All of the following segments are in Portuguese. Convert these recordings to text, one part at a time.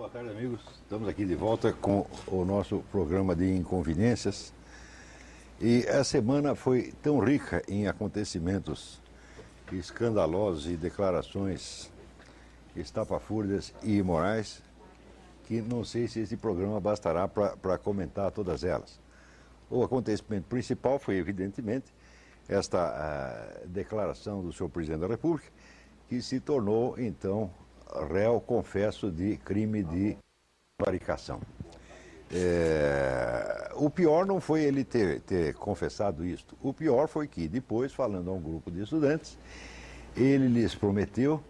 Boa tarde, amigos. Estamos aqui de volta com o nosso programa de inconveniências. E a semana foi tão rica em acontecimentos escandalosos e declarações estapafúrdias e imorais que não sei se esse programa bastará para comentar todas elas. O acontecimento principal foi, evidentemente, esta declaração do senhor presidente da República, que se tornou, então, réu confesso de crime de prevaricação. O pior não foi ele ter confessado isto. O pior foi que, depois, falando a um grupo de estudantes, ele lhes prometeu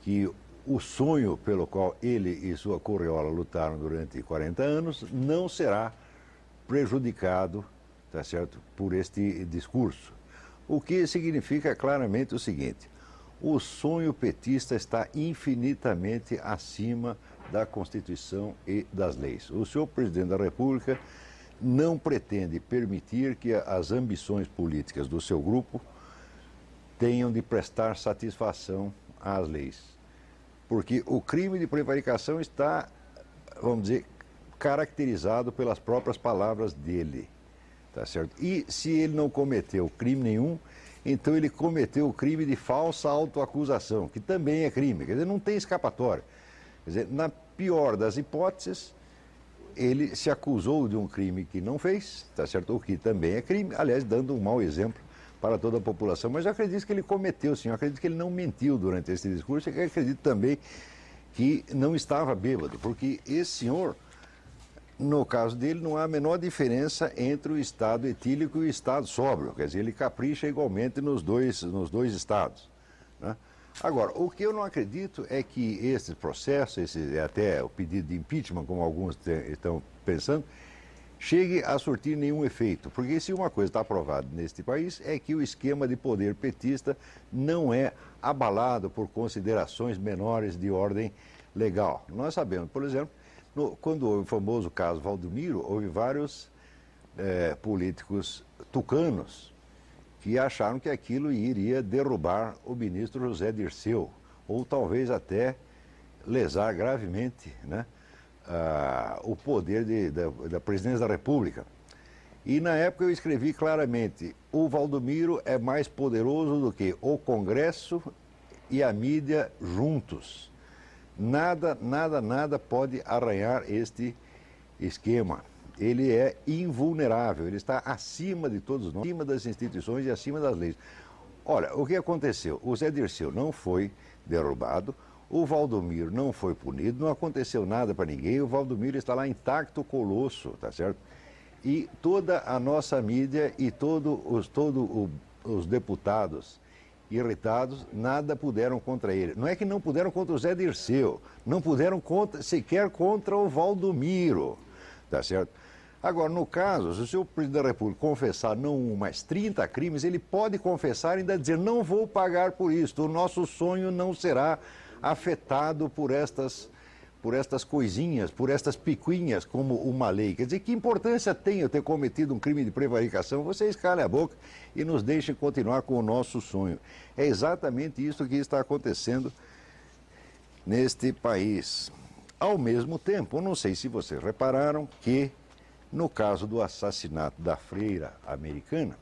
que o sonho pelo qual ele e sua curriola lutaram durante 40 anos não será prejudicado, tá certo, por este discurso. O que significa claramente o seguinte: o sonho petista está infinitamente acima da Constituição e das leis. O senhor presidente da República não pretende permitir que as ambições políticas do seu grupo tenham de prestar satisfação às leis. Porque o crime de prevaricação está, vamos dizer, caracterizado pelas próprias palavras dele, tá certo? E se ele não cometeu crime nenhum, então ele cometeu o crime de falsa autoacusação, que também é crime, quer dizer, não tem escapatória. Quer dizer, na pior das hipóteses, ele se acusou de um crime que não fez, tá certo? O que também é crime, aliás, dando um mau exemplo para toda a população. Mas eu acredito que ele cometeu, sim, eu acredito que ele não mentiu durante esse discurso, e acredito também que não estava bêbado, porque esse senhor, no caso dele, não há a menor diferença entre o estado etílico e o estado sóbrio. Quer dizer, ele capricha igualmente nos dois estados, né? Agora, o que eu não acredito é que esse processo, até o pedido de impeachment, como alguns estão pensando, chegue a surtir nenhum efeito. Porque se uma coisa está aprovada neste país é que o esquema de poder petista não é abalado por considerações menores de ordem legal. Nós sabemos, por exemplo, quando houve o famoso caso Valdomiro, houve vários políticos tucanos que acharam que aquilo iria derrubar o ministro José Dirceu, ou talvez até lesar gravemente, né, o poder da presidência da República. E na época eu escrevi claramente: o Valdomiro é mais poderoso do que o Congresso e a mídia juntos. Nada pode arranhar este esquema. Ele é invulnerável, ele está acima de todos nós, acima das instituições e acima das leis. Olha, o que aconteceu? O Zé Dirceu não foi derrubado, o Valdomiro não foi punido, não aconteceu nada para ninguém, o Valdomiro está lá intacto, colosso, tá certo? E toda a nossa mídia e todos os deputados irritados, nada puderam contra ele. Não é que não puderam contra o Zé Dirceu, não puderam sequer contra o Valdomiro, tá certo? Agora, no caso, se o senhor presidente da República confessar não um, mas 30 crimes, ele pode confessar e ainda dizer: não vou pagar por isso, o nosso sonho não será afetado por estas coisinhas, por estas picuinhas como uma lei. Quer dizer, que importância tem eu ter cometido um crime de prevaricação? Vocês calem a boca e nos deixem continuar com o nosso sonho. É exatamente isso que está acontecendo neste país. Ao mesmo tempo, não sei se vocês repararam que, no caso do assassinato da freira americana,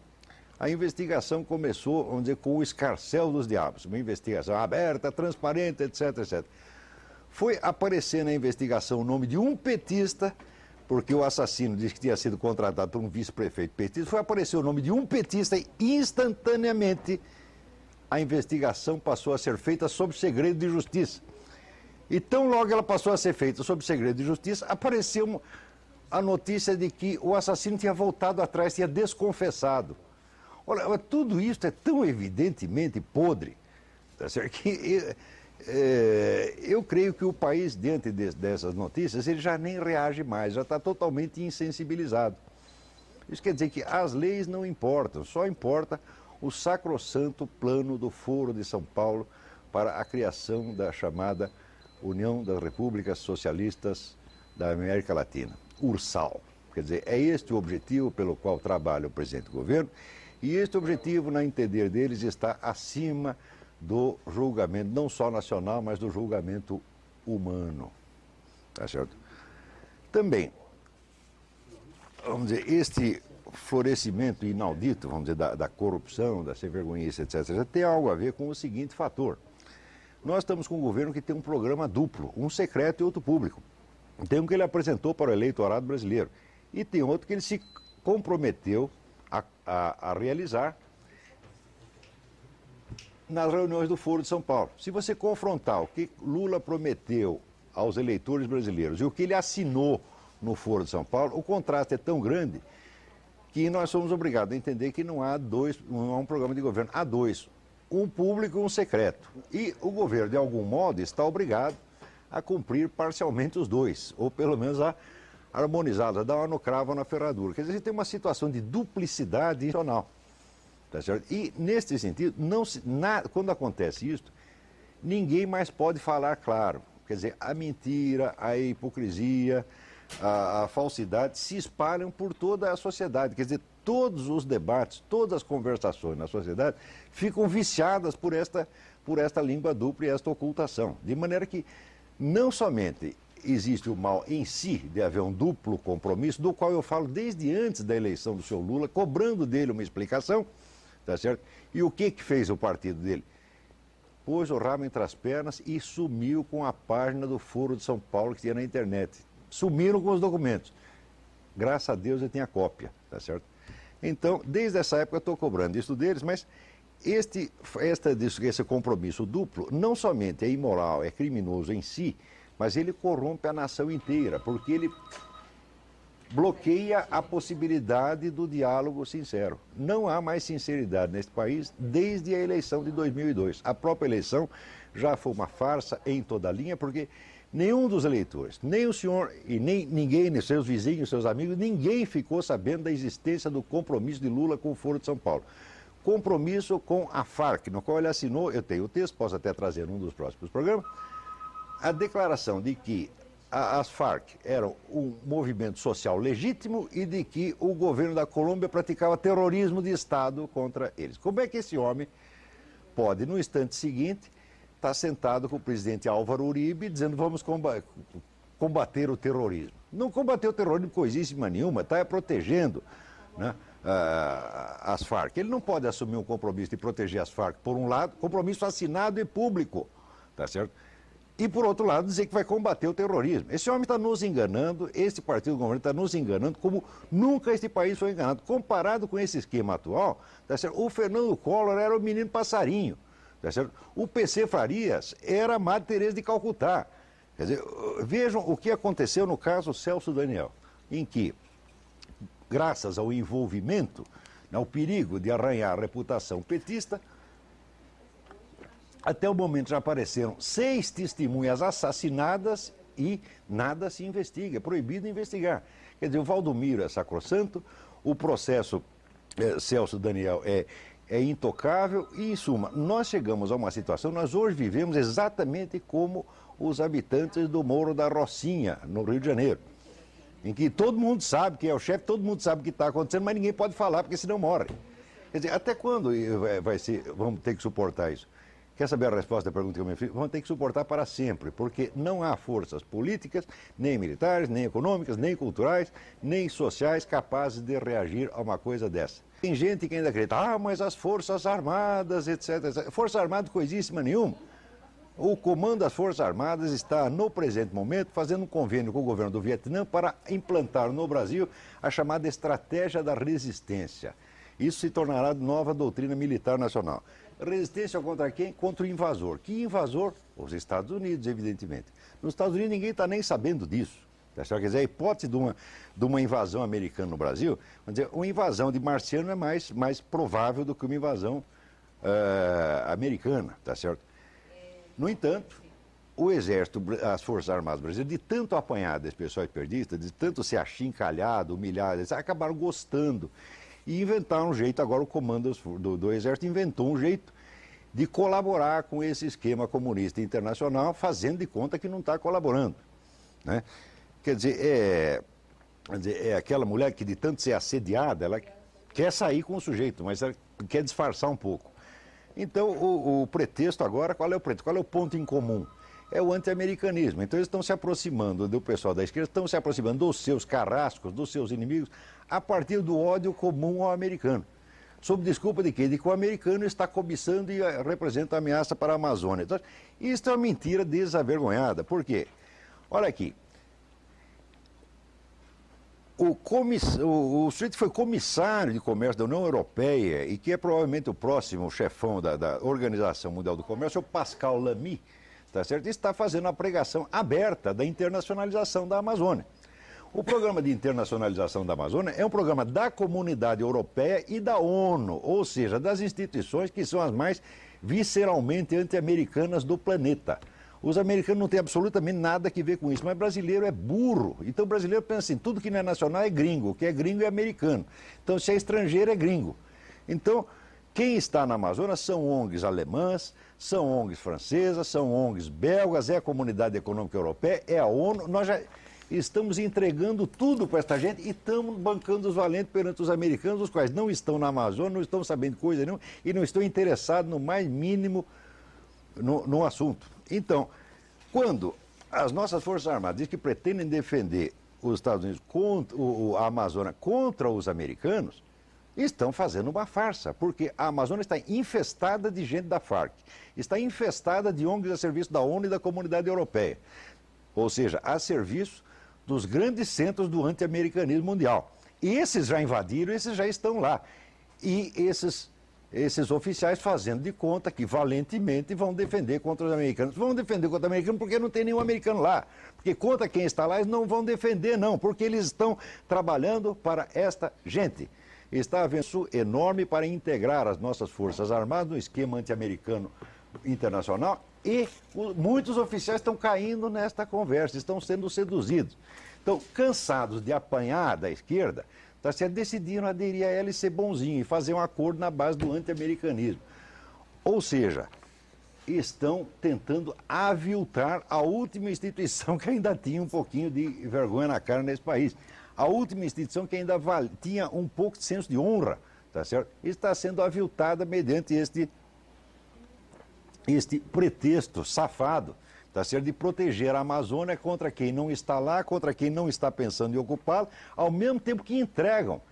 a investigação começou, vamos dizer, com o escarcéu dos diabos, uma investigação aberta, transparente, etc, etc. Foi aparecer na investigação o nome de um petista, porque o assassino disse que tinha sido contratado por um vice-prefeito petista, foi aparecer o nome de um petista e instantaneamente a investigação passou a ser feita sob segredo de justiça. E tão logo ela passou a ser feita sob segredo de justiça, apareceu a notícia de que o assassino tinha voltado atrás, tinha desconfessado. Olha, tudo isso é tão evidentemente podre, tá certo? Que eu creio que o país, diante dessas notícias, ele já nem reage mais, já está totalmente insensibilizado. Isso quer dizer que as leis não importam, só importa o sacrossanto plano do Foro de São Paulo para a criação da chamada União das Repúblicas Socialistas da América Latina, URSAL. Quer dizer, é este o objetivo pelo qual trabalha o presidente do governo, e este objetivo, na entender deles, está acima do julgamento, não só nacional, mas do julgamento humano. tá certo? Também, vamos dizer, este florescimento inaudito, vamos dizer, da corrupção, da sem-vergonhice, etc., tem algo a ver com o seguinte fator. Nós estamos com um governo que tem um programa duplo, um secreto e outro público. Tem um que ele apresentou para o eleitorado brasileiro e tem outro que ele se comprometeu a realizar nas reuniões do Foro de São Paulo. Se você confrontar o que Lula prometeu aos eleitores brasileiros e o que ele assinou no Foro de São Paulo, o contraste é tão grande que nós somos obrigados a entender que não há um programa de governo, há dois. Um público e um secreto. E o governo, de algum modo, está obrigado a cumprir parcialmente os dois, ou pelo menos a harmonizá-los, a dar uma no cravo na ferradura. Quer dizer, a gente tem uma situação de duplicidade institucional. Tá certo? E, neste sentido, quando acontece isso, ninguém mais pode falar claro. Quer dizer, a mentira, a hipocrisia, a falsidade se espalham por toda a sociedade. Quer dizer, todos os debates, todas as conversações na sociedade ficam viciadas por esta língua dupla e esta ocultação. De maneira que não somente existe o mal em si de haver um duplo compromisso, do qual eu falo desde antes da eleição do senhor Lula, cobrando dele uma explicação, tá certo? E o que fez o partido dele? Pôs o rabo entre as pernas e sumiu com a página do Foro de São Paulo que tinha na internet. Sumiram com os documentos. Graças a Deus eu tenho a cópia, tá certo? Então, desde essa época eu estou cobrando isso deles, mas esse compromisso duplo não somente é imoral, é criminoso em si, mas ele corrompe a nação inteira, porque ele bloqueia a possibilidade do diálogo sincero. Não há mais sinceridade neste país desde a eleição de 2002. A própria eleição já foi uma farsa em toda a linha, porque nenhum dos eleitores, nem o senhor e nem ninguém, nem seus vizinhos, seus amigos, ninguém ficou sabendo da existência do compromisso de Lula com o Foro de São Paulo. Compromisso com a Farc, no qual ele assinou, eu tenho o texto, posso até trazer num dos próximos programas, a declaração de que as Farc eram um movimento social legítimo e de que o governo da Colômbia praticava terrorismo de Estado contra eles. Como é que esse homem pode, no instante seguinte, estar sentado com o presidente Álvaro Uribe dizendo vamos combater o terrorismo? Não combater o terrorismo coisíssima nenhuma, está protegendo, né, as Farc. Ele não pode assumir um compromisso de proteger as Farc, por um lado, compromisso assinado e público, tá certo? E, por outro lado, dizer que vai combater o terrorismo. Esse homem está nos enganando, esse partido do governo está nos enganando, como nunca este país foi enganado. Comparado com esse esquema atual, tá certo? O Fernando Collor era o menino passarinho, tá certo? O PC Farias era a Madre Teresa de Calcutá. Quer dizer, vejam o que aconteceu no caso Celso Daniel, em que, graças ao envolvimento, ao perigo de arranhar a reputação petista, até o momento já apareceram 6 testemunhas assassinadas e nada se investiga, é proibido investigar. Quer dizer, o Valdomiro é sacrossanto, o processo Celso Daniel é intocável e, em suma, nós chegamos a uma situação, nós hoje vivemos exatamente como os habitantes do Morro da Rocinha, no Rio de Janeiro, em que todo mundo sabe quem é o chefe, todo mundo sabe o que está acontecendo, mas ninguém pode falar, porque senão morre. Quer dizer, até quando vamos ter que suportar isso? Quer saber a resposta da pergunta que eu me fiz? Vamos ter que suportar para sempre, porque não há forças políticas, nem militares, nem econômicas, nem culturais, nem sociais capazes de reagir a uma coisa dessa. Tem gente que ainda acredita, mas as Forças Armadas, etc, etc. Força Armada coisíssima nenhuma. O comando das Forças Armadas está, no presente momento, fazendo um convênio com o governo do Vietnã para implantar no Brasil a chamada Estratégia da Resistência. Isso se tornará nova doutrina militar nacional. Resistência contra quem? Contra o invasor. Que invasor? Os Estados Unidos, evidentemente. Nos Estados Unidos ninguém está nem sabendo disso. Quer dizer, a hipótese de uma invasão americana no Brasil, vamos dizer, uma invasão de marciano é mais provável do que uma invasão americana, tá certo? No entanto, o Exército, as Forças Armadas brasileiras, de tanto apanhar desse pessoal perdista, de tanto ser achincalhado, humilhado, eles acabaram gostando. E inventaram um jeito, agora o comando do Exército inventou um jeito de colaborar com esse esquema comunista internacional, fazendo de conta que não está colaborando, né? Quer dizer, é aquela mulher que de tanto ser assediada, ela quer sair com o sujeito, mas ela quer disfarçar um pouco. Então, o pretexto agora, qual é o pretexto? Qual é o ponto em comum? é o anti-americanismo. Então eles estão se aproximando do pessoal da esquerda, estão se aproximando dos seus carrascos, dos seus inimigos, a partir do ódio comum ao americano. Sob desculpa de quê? De que o americano está cobiçando e representa ameaça para a Amazônia. Então, isso é uma mentira desavergonhada. Por quê? Olha aqui. O sujeito foi comissário de comércio da União Europeia e que é provavelmente o próximo chefão da Organização Mundial do Comércio, o Pascal Lamy, tá certo? Está fazendo a pregação aberta da internacionalização da Amazônia. O programa de internacionalização da Amazônia é um programa da Comunidade Europeia e da ONU, ou seja, das instituições que são as mais visceralmente anti-americanas do planeta. Os americanos não têm absolutamente nada a ver com isso, mas brasileiro é burro. Então o brasileiro pensa assim, tudo que não é nacional é gringo, o que é gringo é americano. Então se é estrangeiro é gringo. Então quem está na Amazônia são ONGs alemãs, são ONGs francesas, são ONGs belgas, é a Comunidade Econômica Europeia, é a ONU. Nós já estamos entregando tudo para esta gente e estamos bancando os valentes perante os americanos, os quais não estão na Amazônia, não estão sabendo coisa nenhuma e não estão interessados no mais mínimo no assunto. Então, quando as nossas Forças Armadas dizem que pretendem defender os Estados Unidos contra a Amazônia contra os americanos, estão fazendo uma farsa, porque a Amazônia está infestada de gente da Farc, está infestada de ONGs a serviço da ONU e da Comunidade Europeia, ou seja, a serviço dos grandes centros do anti-americanismo mundial. E esses já invadiram, esses já estão lá. E esses oficiais fazendo de conta que valentemente vão defender contra os americanos. Vão defender contra os americanos porque não tem nenhum americano lá. Porque contra quem está lá eles não vão defender, não, porque eles estão trabalhando para esta gente. Está havendo um enorme para integrar as nossas Forças Armadas no esquema anti-americano internacional e muitos oficiais estão caindo nesta conversa, estão sendo seduzidos. Então, cansados de apanhar da esquerda, decidiram aderir a ela e ser bonzinho e fazer um acordo na base do anti-americanismo. Ou seja, estão tentando aviltar a última instituição que ainda tinha um pouquinho de vergonha na cara nesse país. A última instituição que ainda tinha um pouco de senso de honra, tá certo? Está sendo aviltada mediante este pretexto safado, tá certo? De proteger a Amazônia contra quem não está lá, contra quem não está pensando em ocupá-la, ao mesmo tempo que entregam,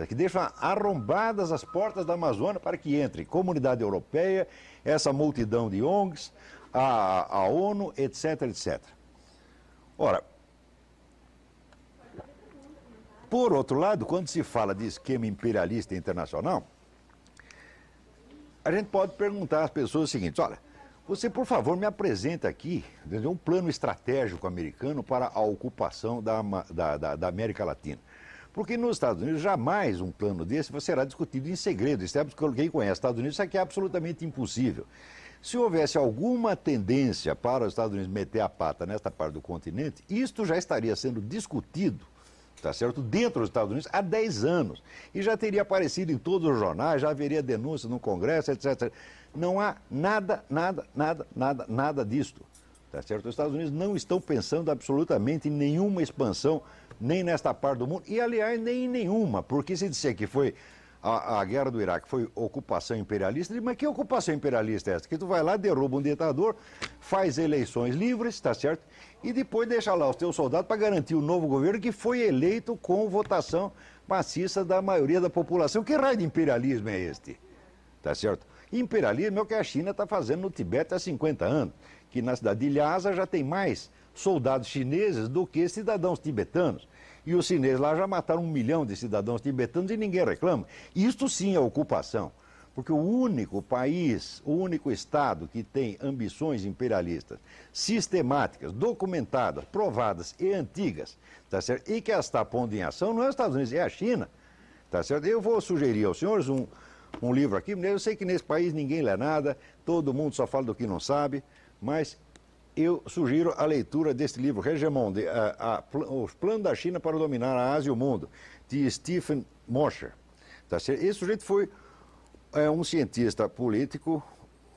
que deixam arrombadas as portas da Amazônia para que entre Comunidade Europeia, essa multidão de ONGs, a ONU, etc, etc. Ora, por outro lado, quando se fala de esquema imperialista internacional, a gente pode perguntar às pessoas o seguinte: olha, você, por favor, me apresenta aqui um plano estratégico americano para a ocupação da América Latina. Porque nos Estados Unidos, jamais um plano desse será discutido em segredo. Isso é, quem conhece os Estados Unidos, isso aqui é absolutamente impossível. Se houvesse alguma tendência para os Estados Unidos meter a pata nesta parte do continente, isto já estaria sendo discutido, tá certo, dentro dos Estados Unidos há 10 anos. E já teria aparecido em todos os jornais, já haveria denúncias no Congresso, etc. Não há nada disto, tá certo? Os Estados Unidos não estão pensando absolutamente em nenhuma expansão, nem nesta parte do mundo, e aliás, nem em nenhuma, porque se disser que foi a guerra do Iraque foi ocupação imperialista, mas que ocupação imperialista é essa? Que tu vai lá, derruba um ditador, faz eleições livres, tá certo? E depois deixa lá os teus soldados para garantir o novo governo que foi eleito com votação maciça da maioria da população. Que raio de imperialismo é este? Tá certo? Imperialismo é o que a China está fazendo no Tibete há 50 anos, que na cidade de Lhasa já tem mais soldados chineses do que cidadãos tibetanos. E os chineses lá já mataram 1 milhão de cidadãos tibetanos e ninguém reclama. Isto sim é ocupação, porque o único país, o único Estado que tem ambições imperialistas sistemáticas, documentadas, provadas e antigas, tá certo? E que as está pondo em ação não é os Estados Unidos, é a China. Tá certo? Eu vou sugerir aos senhores um livro aqui. Eu sei que nesse país ninguém lê nada, todo mundo só fala do que não sabe, mas eu sugiro a leitura deste livro, Hegemon, Os Planos da China para Dominar a Ásia e o Mundo, de Stephen Mosher. Tá certo? Esse sujeito foi um cientista político,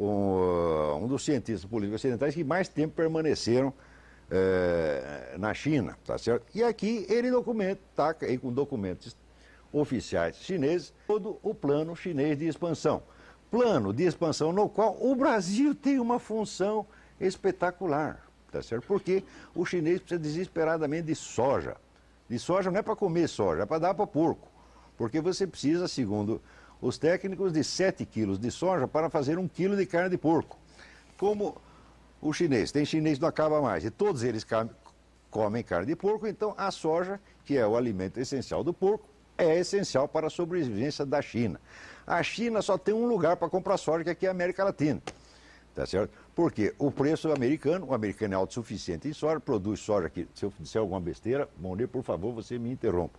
um dos cientistas políticos ocidentais que mais tempo permaneceram na China. Tá certo? E aqui ele está aí com documentos oficiais chineses, todo o plano chinês de expansão. Plano de expansão no qual o Brasil tem uma função espetacular. tá certo? Porque o chinês precisa desesperadamente de soja. De soja não é para comer soja, é para dar para porco. Porque você precisa, segundo os técnicos, de 7 quilos de soja para fazer 1 quilo de carne de porco. Como o chinês, tem chinês que não acaba mais, e todos eles comem carne de porco, então a soja, que é o alimento essencial do porco, é essencial para a sobrevivência da China. A China só tem um lugar para comprar soja, que aqui é a América Latina. Tá certo? Porque o preço americano, o americano é autossuficiente em soja, produz soja que, se eu disser alguma besteira, Monet, por favor, você me interrompa.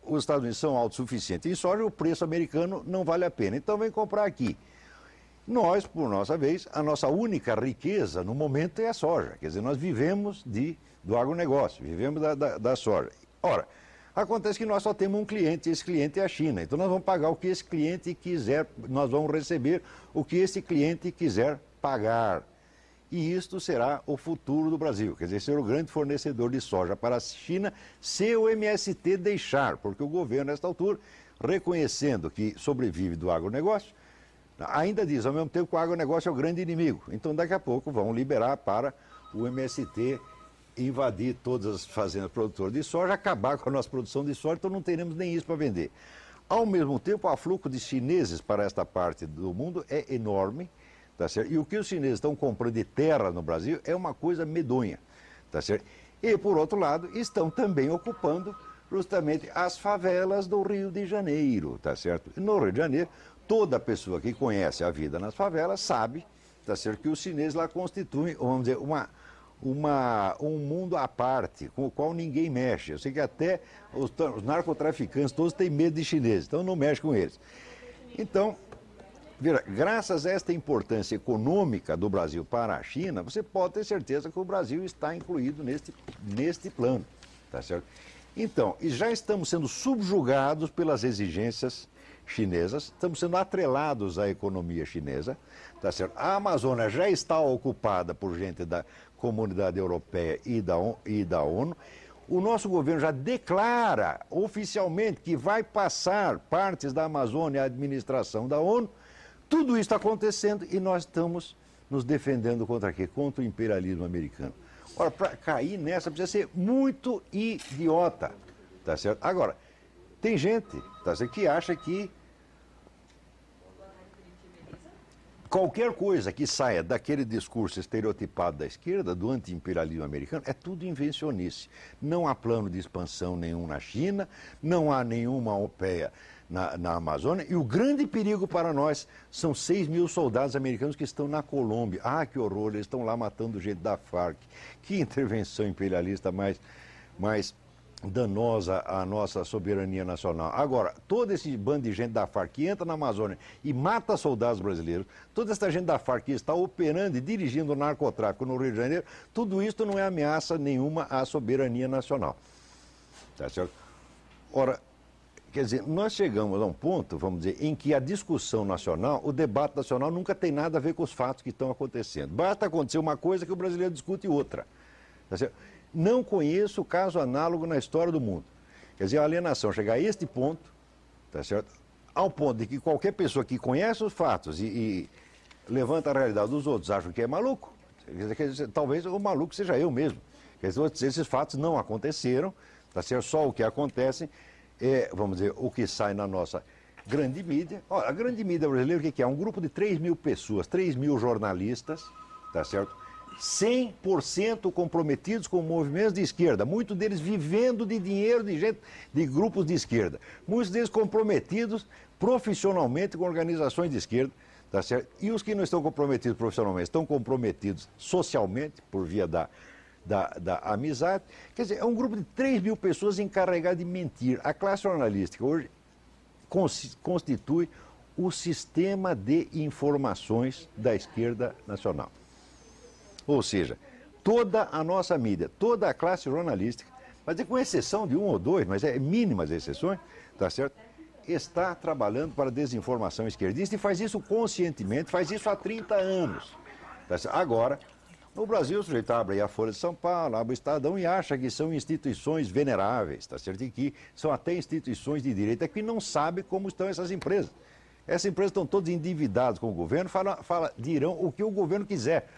Os Estados Unidos são autossuficientes em soja, o preço americano não vale a pena. Então vem comprar aqui. Nós, por nossa vez, a nossa única riqueza no momento é a soja. Quer dizer, nós vivemos do agronegócio, vivemos da soja. Ora, acontece que nós só temos um cliente, e esse cliente é a China. Então nós vamos pagar o que esse cliente quiser, nós vamos receber o que esse cliente quiser pagar. E isto será o futuro do Brasil, quer dizer, ser o grande fornecedor de soja para a China, se o MST deixar, porque o governo, nesta altura, reconhecendo que sobrevive do agronegócio, ainda diz, ao mesmo tempo, que o agronegócio é o grande inimigo. Então, daqui a pouco, vão liberar para o MST invadir todas as fazendas produtoras de soja, acabar com a nossa produção de soja, então não teremos nem isso para vender. Ao mesmo tempo, o afluxo de chineses para esta parte do mundo é enorme. Tá certo? E o que os chineses estão comprando de terra no Brasil é uma coisa medonha. Tá certo? E, por outro lado, estão também ocupando justamente as favelas do Rio de Janeiro. Tá certo? E no Rio de Janeiro, toda pessoa que conhece a vida nas favelas sabe, tá certo, que os chineses lá constituem, vamos dizer, um mundo à parte, com o qual ninguém mexe. Eu sei que até os narcotraficantes todos têm medo de chineses, então não mexe com eles. Então, graças a esta importância econômica do Brasil para a China, você pode ter certeza que o Brasil está incluído neste plano, tá certo? Então, e já estamos sendo subjugados pelas exigências chinesas, estamos sendo atrelados à economia chinesa, tá certo? A Amazônia já está ocupada por gente da Comunidade Europeia e da ONU. O nosso governo já declara oficialmente que vai passar partes da Amazônia à administração da ONU. Tudo isso está acontecendo e nós estamos nos defendendo contra quê? Contra o imperialismo americano. Ora, para cair nessa precisa ser muito idiota, tá certo? Agora, tem gente, tá certo, que acha que qualquer coisa que saia daquele discurso estereotipado da esquerda, do anti-imperialismo americano, é tudo invencionice. Não há plano de expansão nenhum na China, não há nenhuma OPEA na Amazônia, e o grande perigo para nós são 6 mil soldados americanos que estão na Colômbia. Ah, que horror, eles estão lá matando gente da Farc. Que intervenção imperialista mais danosa à nossa soberania nacional. Agora, todo esse bando de gente da Farc que entra na Amazônia e mata soldados brasileiros, toda essa gente da Farc que está operando e dirigindo o narcotráfico no Rio de Janeiro, tudo isso não é ameaça nenhuma à soberania nacional. Tá certo? Ora, quer dizer, nós chegamos a um ponto, vamos dizer, em que a discussão nacional, o debate nacional nunca tem nada a ver com os fatos que estão acontecendo. Basta acontecer uma coisa que o brasileiro discute outra. Tá certo? Não conheço caso análogo na história do mundo. Quer dizer, a alienação chegar a este ponto, tá certo? Ao ponto de que qualquer pessoa que conhece os fatos e levanta a realidade dos outros acham que é maluco. Quer dizer, talvez o maluco seja eu mesmo. Quer dizer, esses fatos não aconteceram, tá certo? Só o que acontece é, vamos dizer, o que sai na nossa grande mídia. Olha, a grande mídia brasileira, o que é? É um grupo de 3 mil pessoas, 3 mil jornalistas, tá certo? 100% comprometidos com movimentos de esquerda, muitos deles vivendo de dinheiro de gente, de grupos de esquerda, muitos deles comprometidos profissionalmente com organizações de esquerda, tá certo? E os que não estão comprometidos profissionalmente, estão comprometidos socialmente, por via da amizade. Quer dizer, é um grupo de 3 mil pessoas encarregadas de mentir. A classe jornalística hoje constitui o sistema de informações da esquerda nacional. Ou seja, toda a nossa mídia, toda a classe jornalística, mas com exceção de um ou dois, mas é mínimas exceções, tá certo? Está trabalhando para a desinformação esquerdista e faz isso conscientemente, faz isso há 30 anos. Tá certo? Agora, no Brasil, o sujeito abre aí a Folha de São Paulo, abre o Estadão e acha que são instituições veneráveis, tá certo? E que são até instituições de direito, é que não sabe como estão essas empresas. Essas empresas estão todas endividadas com o governo, dirão o que o governo quiser.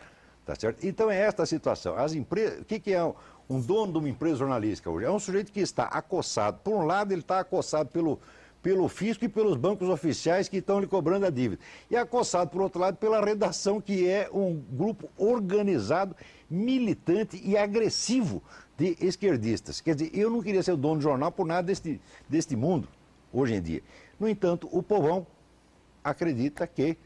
Tá certo? Então é esta a situação. As empresas, o que é um dono de uma empresa jornalística hoje? É um sujeito que está acossado. Por um lado, ele está acossado pelo fisco e pelos bancos oficiais que estão lhe cobrando a dívida. E acossado, por outro lado, pela redação, que é um grupo organizado, militante e agressivo de esquerdistas. Quer dizer, eu não queria ser o dono de jornal por nada deste mundo, hoje em dia. No entanto, o povão acredita que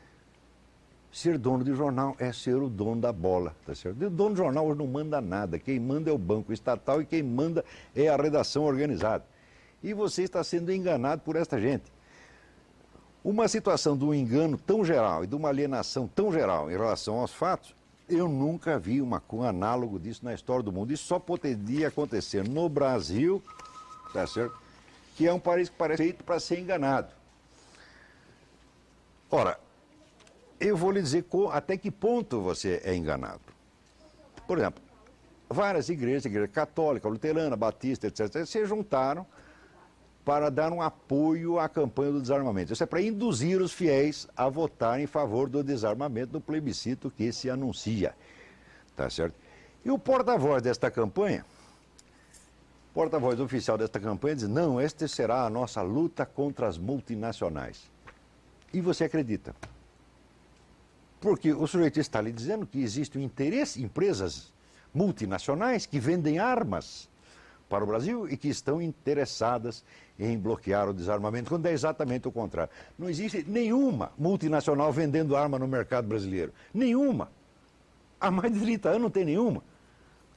ser dono de jornal é ser o dono da bola, tá certo? O dono de jornal hoje não manda nada, quem manda é o banco estatal e quem manda é a redação organizada. E você está sendo enganado por esta gente. Uma situação de um engano tão geral e de uma alienação tão geral em relação aos fatos, eu nunca vi um análogo disso na história do mundo. Isso só poderia acontecer no Brasil, tá certo? Que é um país que parece feito para ser enganado. Ora, eu vou lhe dizer até que ponto você é enganado. Por exemplo, várias igrejas, igreja católica, luterana, batista, etc., se juntaram para dar um apoio à campanha do desarmamento. Isso é para induzir os fiéis a votar em favor do desarmamento do plebiscito que se anuncia. Tá certo? E o porta-voz desta campanha, porta-voz oficial desta campanha, diz: não, esta será a nossa luta contra as multinacionais. E você acredita? Porque o sujeito está lhe dizendo que existe um interesse, empresas multinacionais que vendem armas para o Brasil e que estão interessadas em bloquear o desarmamento, quando é exatamente o contrário. Não existe nenhuma multinacional vendendo arma no mercado brasileiro. Nenhuma. Há mais de 30 anos não tem nenhuma.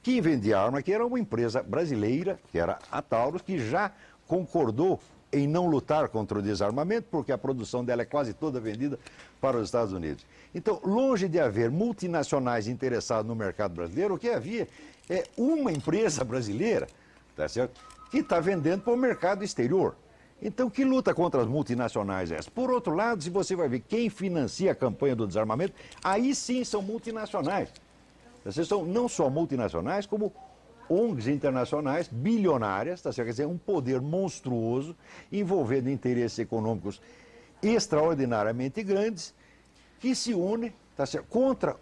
Quem vendia arma aqui era uma empresa brasileira, que era a Taurus, que já concordou em não lutar contra o desarmamento, porque a produção dela é quase toda vendida para os Estados Unidos. Então, longe de haver multinacionais interessadas no mercado brasileiro, o que havia é uma empresa brasileira, tá certo, que está vendendo para o mercado exterior. Então, que luta contra as multinacionais é essa? Por outro lado, se você vai ver quem financia a campanha do desarmamento, aí sim são multinacionais. Essas são não só multinacionais, como ONGs internacionais bilionárias, tá certo? Quer dizer, um poder monstruoso envolvendo interesses econômicos extraordinariamente grandes que se une, tá certo, contra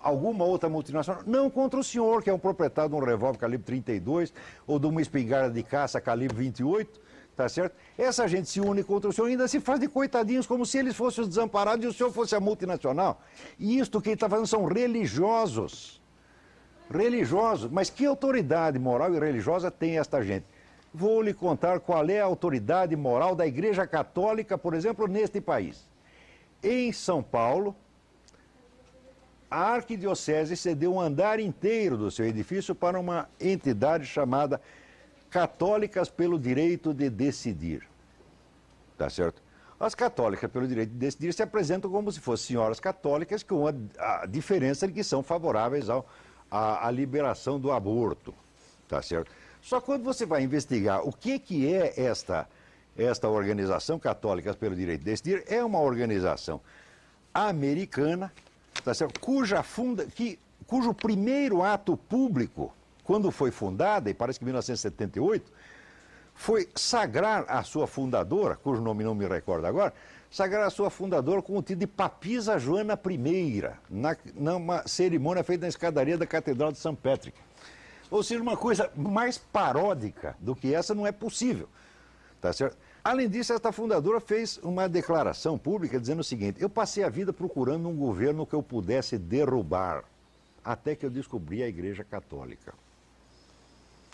alguma outra multinacional, não contra o senhor, que é o proprietário de um revólver calibre 32 ou de uma espingarda de caça calibre 28, tá certo? Essa gente se une contra o senhor e ainda se faz de coitadinhos, como se eles fossem os desamparados e o senhor fosse a multinacional. E isto que ele está fazendo são religiosos. Religiosos. Mas que autoridade moral e religiosa tem esta gente? Vou lhe contar qual é a autoridade moral da Igreja Católica, por exemplo, neste país. Em São Paulo, a arquidiocese cedeu um andar inteiro do seu edifício para uma entidade chamada Católicas pelo Direito de Decidir. Tá certo? As católicas pelo direito de decidir se apresentam como se fossem senhoras católicas, com a diferença de que são favoráveis à liberação do aborto. Tá certo? Só quando você vai investigar o que é esta organização Católicas pelo Direito de Decidir, é uma organização americana, tá certo? Cujo primeiro ato público, quando foi fundada, e parece que em 1978, foi sagrar a sua fundadora, cujo nome não me recordo agora, sagrar a sua fundadora com o título de Papisa Joana I, numa cerimônia feita na escadaria da Catedral de St. Patrick. Ou seja, uma coisa mais paródica do que essa não é possível. Tá certo? Além disso, esta fundadora fez uma declaração pública dizendo o seguinte: eu passei a vida procurando um governo que eu pudesse derrubar, até que eu descobri a Igreja Católica.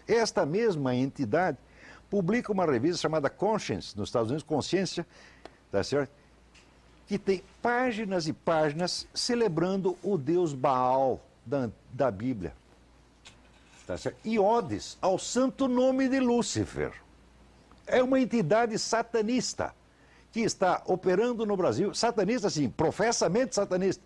Esta mesma entidade publica uma revista chamada Conscience, nos Estados Unidos, Consciência, tá certo? Que tem páginas e páginas celebrando o deus Baal da Bíblia. Tá certo? E odes ao santo nome de Lúcifer. É uma entidade satanista que está operando no Brasil, satanista sim, professamente satanista,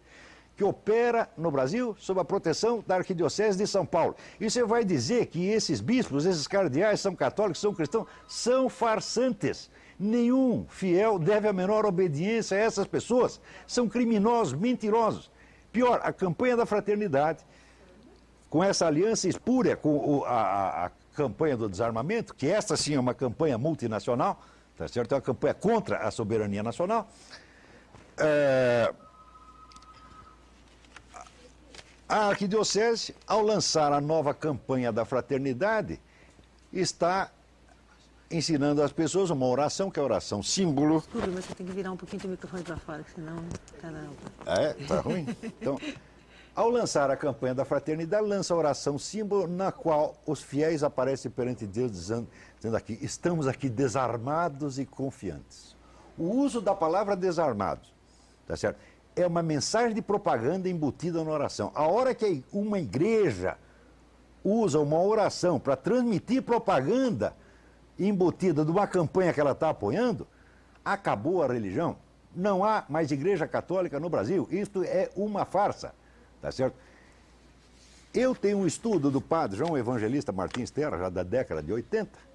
que opera no Brasil sob a proteção da Arquidiocese de São Paulo. E você vai dizer que esses bispos, esses cardeais são católicos, são cristãos, são farsantes. Nenhum fiel deve a menor obediência a essas pessoas. São criminosos, mentirosos. Pior, a campanha da fraternidade, com essa aliança espúria com a campanha do desarmamento, que essa sim é uma campanha multinacional, tá certo? É uma campanha contra a soberania nacional. A arquidiocese, ao lançar a nova campanha da fraternidade, está ensinando às pessoas uma oração, que é a oração símbolo. Desculpa, mas você tem que virar um pouquinho o microfone para fora, senão... Caramba. É? Tá ruim? Então, ao lançar a campanha da fraternidade, lança a oração símbolo, na qual os fiéis aparecem perante Deus dizendo aqui, estamos aqui desarmados e confiantes. O uso da palavra desarmados, tá certo? É uma mensagem de propaganda embutida na oração. A hora que uma igreja usa uma oração para transmitir propaganda embutida de uma campanha que ela está apoiando, acabou a religião. Não há mais igreja católica no Brasil. Isto é uma farsa, tá certo? Eu tenho um estudo do padre João Evangelista Martins Terra, já da década de 80,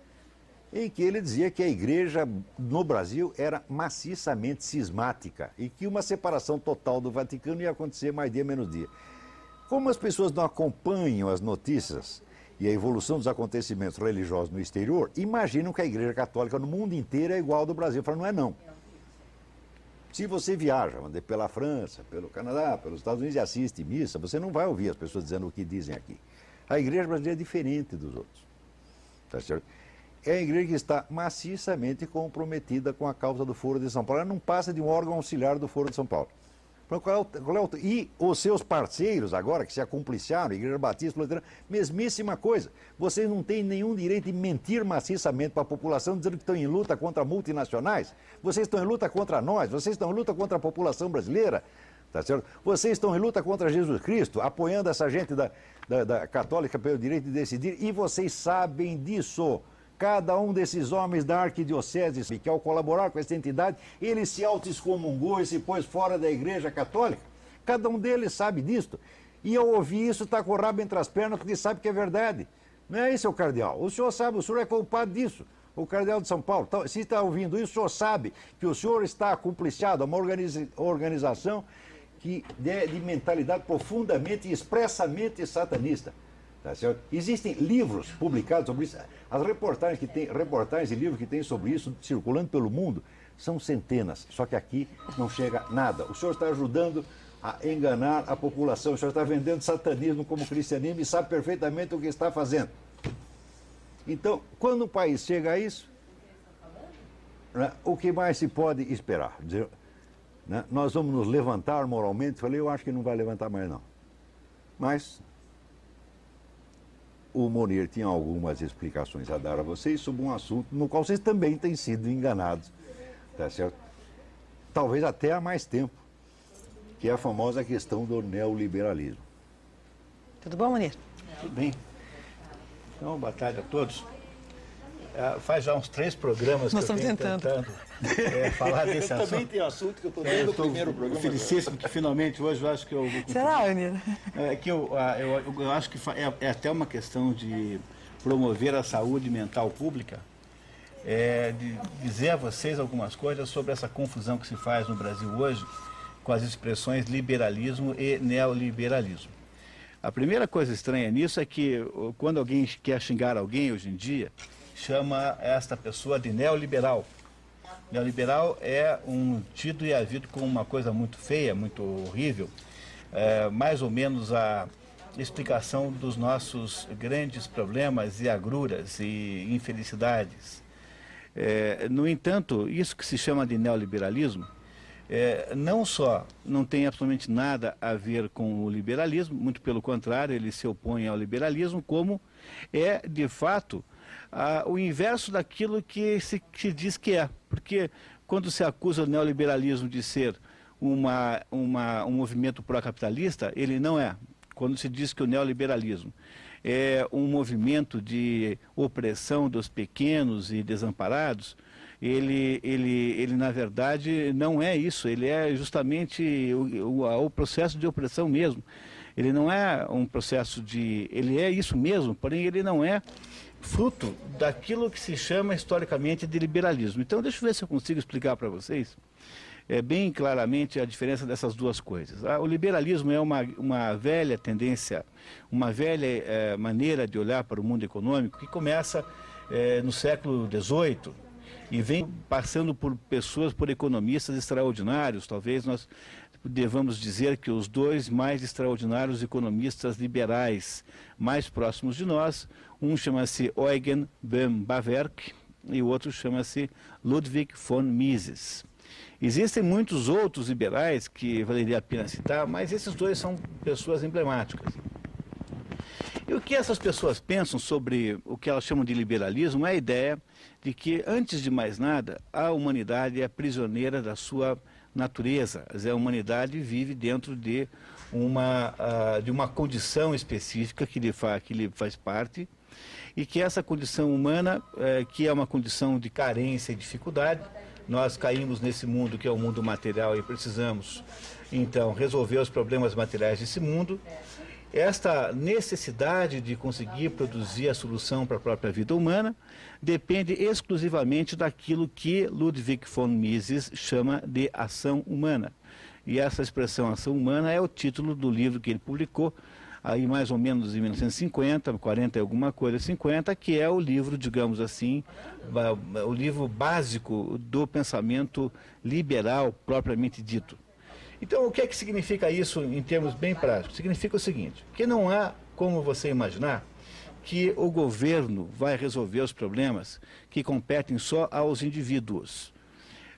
em que ele dizia que a igreja no Brasil era maciçamente cismática e que uma separação total do Vaticano ia acontecer mais dia menos dia. Como as pessoas não acompanham as notícias e a evolução dos acontecimentos religiosos no exterior, imaginam que a igreja católica no mundo inteiro é igual ao do Brasil. Eu falo, não é não. Se você viaja pela França, pelo Canadá, pelos Estados Unidos e assiste missa, você não vai ouvir as pessoas dizendo o que dizem aqui. A igreja brasileira é diferente dos outros. Tá certo? É a igreja que está maciçamente comprometida com a causa do Foro de São Paulo. Ela não passa de um órgão auxiliar do Foro de São Paulo. E os seus parceiros agora, que se acumpliciaram, Igreja Batista, Luterana, mesmíssima coisa. Vocês não têm nenhum direito de mentir maciçamente para a população, dizendo que estão em luta contra multinacionais. Vocês estão em luta contra nós, vocês estão em luta contra a população brasileira. Tá certo? Vocês estão em luta contra Jesus Cristo, apoiando essa gente da católica pelo direito de decidir, e vocês sabem disso. Cada um desses homens da arquidiocese, que ao colaborar com essa entidade, ele se auto-excomungou e se pôs fora da igreja católica. Cada um deles sabe disso. E ao ouvir isso, está com o rabo entre as pernas, porque sabe que é verdade. Não é isso, seu cardeal? O senhor sabe, o senhor é culpado disso. O cardeal de São Paulo. Então, se está ouvindo isso, o senhor sabe que o senhor está acumpliciado a uma organização que é de mentalidade profundamente e expressamente satanista. Tá certo? Existem livros publicados sobre isso. As reportagens e livros que tem sobre isso circulando pelo mundo são centenas. Só que aqui não chega nada. O senhor está ajudando a enganar a população. O senhor está vendendo satanismo como cristianismo e sabe perfeitamente o que está fazendo. Então, quando o país chega a isso, né, o que mais se pode esperar? Dizer, né, nós vamos nos levantar moralmente? Falei, eu acho que não vai levantar mais não. Mas o Monir tinha algumas explicações a dar a vocês sobre um assunto no qual vocês também têm sido enganados, tá certo? Talvez até há mais tempo, que é a famosa questão do neoliberalismo. Tudo bom, Monir? Tudo bem. Então, boa tarde a todos. Faz já uns 3 programas Nós que eu venho tentando falar desse assunto. Também tem assunto que eu estou dando no primeiro programa. Felicíssimo que finalmente hoje eu acho que eu... Será, Monir? Eu acho que é até uma questão de promover a saúde mental pública, de dizer a vocês algumas coisas sobre essa confusão que se faz no Brasil hoje com as expressões liberalismo e neoliberalismo. A primeira coisa estranha nisso é que quando alguém quer xingar alguém hoje em dia, chama esta pessoa de neoliberal. Neoliberal é tido e havido como uma coisa muito feia, muito horrível, mais ou menos a explicação dos nossos grandes problemas e agruras e infelicidades. No entanto, isso que se chama de neoliberalismo, não só não tem absolutamente nada a ver com o liberalismo, muito pelo contrário, ele se opõe ao liberalismo, como é, de fato, o inverso daquilo que se diz que é. Porque quando se acusa o neoliberalismo de ser um movimento pró-capitalista, ele não é. Quando se diz que o neoliberalismo é um movimento de opressão dos pequenos e desamparados, ele na verdade não é isso, ele é justamente o processo de opressão mesmo. Ele não é um processo ele é isso mesmo, porém ele não é fruto daquilo que se chama historicamente de liberalismo. Então deixa eu ver se eu consigo explicar para vocês bem claramente a diferença dessas duas coisas. O liberalismo é uma velha tendência, uma velha maneira de olhar para o mundo econômico que começa no século XVIII, e vem passando por pessoas, por economistas extraordinários. Talvez nós devamos dizer que os dois mais extraordinários economistas liberais mais próximos de nós, um chama-se Eugen Böhm-Bawerk e o outro chama-se Ludwig von Mises. Existem muitos outros liberais que valeria a pena citar, mas esses dois são pessoas emblemáticas. E o que essas pessoas pensam sobre o que elas chamam de liberalismo é a ideia de que, antes de mais nada, a humanidade é prisioneira da sua natureza. Quer dizer, a humanidade vive dentro de uma condição específica que lhe faz parte, e que essa condição humana, que é uma condição de carência e dificuldade, nós caímos nesse mundo que é o mundo material e precisamos, então, resolver os problemas materiais desse mundo. Esta necessidade de conseguir produzir a solução para a própria vida humana depende exclusivamente daquilo que Ludwig von Mises chama de ação humana. E essa expressão ação humana é o título do livro que ele publicou, aí mais ou menos em 1950, 40 e alguma coisa, 50, que é o livro, digamos assim, o livro básico do pensamento liberal propriamente dito. Então, o que é que significa isso em termos bem práticos? Significa o seguinte, que não há como você imaginar que o governo vai resolver os problemas que competem só aos indivíduos.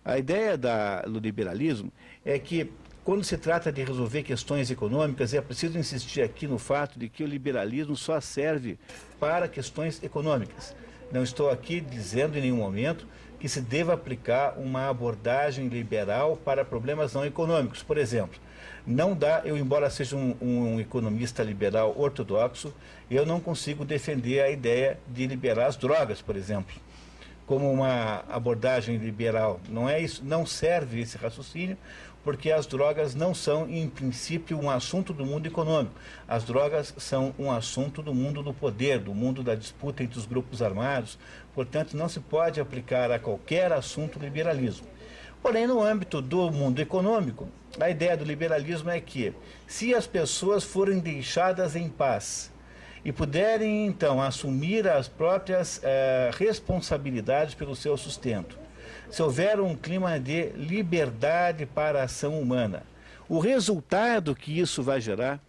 A ideia do liberalismo é que, quando se trata de resolver questões econômicas, é preciso insistir aqui no fato de que o liberalismo só serve para questões econômicas. Não estou aqui dizendo em nenhum momento que se deva aplicar uma abordagem liberal para problemas não econômicos. Por exemplo, não dá, eu embora seja um economista liberal ortodoxo, eu não consigo defender a ideia de liberar as drogas, por exemplo, como uma abordagem liberal. Não é isso, não serve esse raciocínio, porque as drogas não são, em princípio, um assunto do mundo econômico. As drogas são um assunto do mundo do poder, do mundo da disputa entre os grupos armados. Portanto, não se pode aplicar a qualquer assunto liberalismo. Porém, no âmbito do mundo econômico, a ideia do liberalismo é que, se as pessoas forem deixadas em paz e puderem, então, assumir as próprias responsabilidades pelo seu sustento, se houver um clima de liberdade para a ação humana, o resultado que isso vai gerar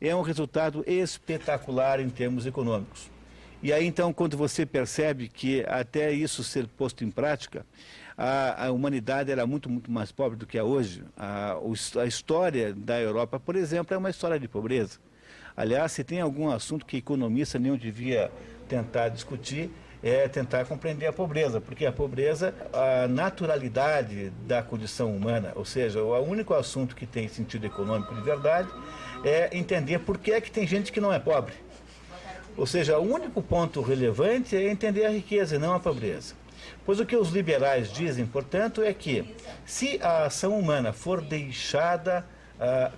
é um resultado espetacular em termos econômicos. E aí, então, quando você percebe que até isso ser posto em prática, a humanidade era muito, muito mais pobre do que é hoje. A história da Europa, por exemplo, é uma história de pobreza. Aliás, se tem algum assunto que economista nenhum devia tentar discutir, é tentar compreender a pobreza, porque a pobreza, a naturalidade da condição humana, ou seja, o único assunto que tem sentido econômico de verdade é entender por que é que tem gente que não é pobre. Ou seja, o único ponto relevante é entender a riqueza e não a pobreza. Pois o que os liberais dizem, portanto, é que se a ação humana for deixada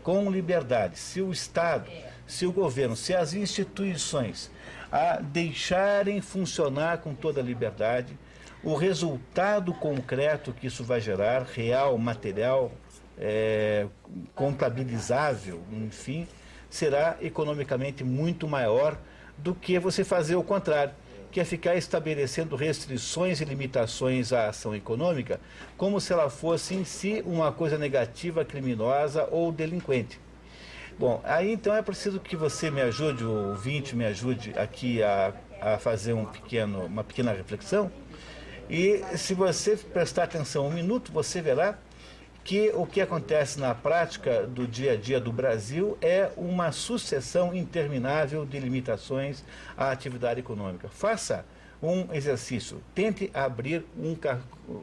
com liberdade, se o Estado, se o governo, se as instituições a deixarem funcionar com toda a liberdade, o resultado concreto que isso vai gerar, real, material, contabilizável, enfim, será economicamente muito maior do que você fazer o contrário, que é ficar estabelecendo restrições e limitações à ação econômica, como se ela fosse em si uma coisa negativa, criminosa ou delinquente. Bom, aí então é preciso que você me ajude, o ouvinte me ajude aqui a fazer uma pequena reflexão. E se você prestar atenção um minuto, você verá que o que acontece na prática do dia a dia do Brasil é uma sucessão interminável de limitações à atividade econômica. Faça um exercício, tente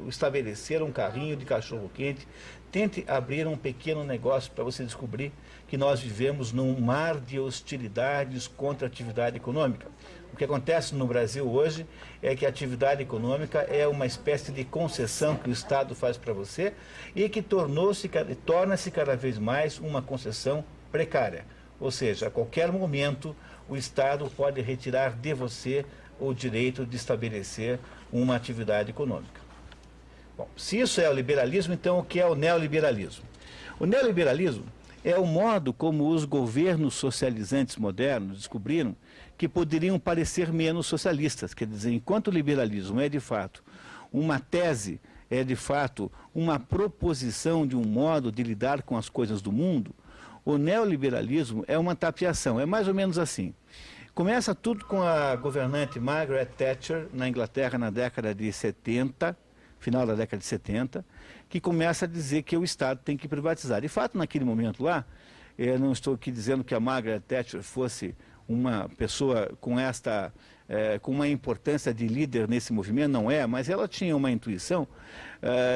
estabelecer um carrinho de cachorro-quente, tente abrir um pequeno negócio para você descobrir que nós vivemos num mar de hostilidades contra a atividade econômica. O que acontece no Brasil hoje é que a atividade econômica é uma espécie de concessão que o Estado faz para você e que torna-se cada vez mais uma concessão precária. Ou seja, a qualquer momento o Estado pode retirar de você o direito de estabelecer uma atividade econômica. Bom, se isso é o liberalismo, então o que é o neoliberalismo? O neoliberalismo é o modo como os governos socializantes modernos descobriram que poderiam parecer menos socialistas. Quer dizer, enquanto o liberalismo é, de fato, uma tese é de fato uma proposição de um modo de lidar com as coisas do mundo, o neoliberalismo é uma tapeação, é mais ou menos assim. Começa tudo com a governante Margaret Thatcher, na Inglaterra, na década de 70, final da década de 70, que começa a dizer que o Estado tem que privatizar. De fato, naquele momento lá, eu não estou aqui dizendo que a Margaret Thatcher fosse uma pessoa com uma importância de líder nesse movimento, não é, mas ela tinha uma intuição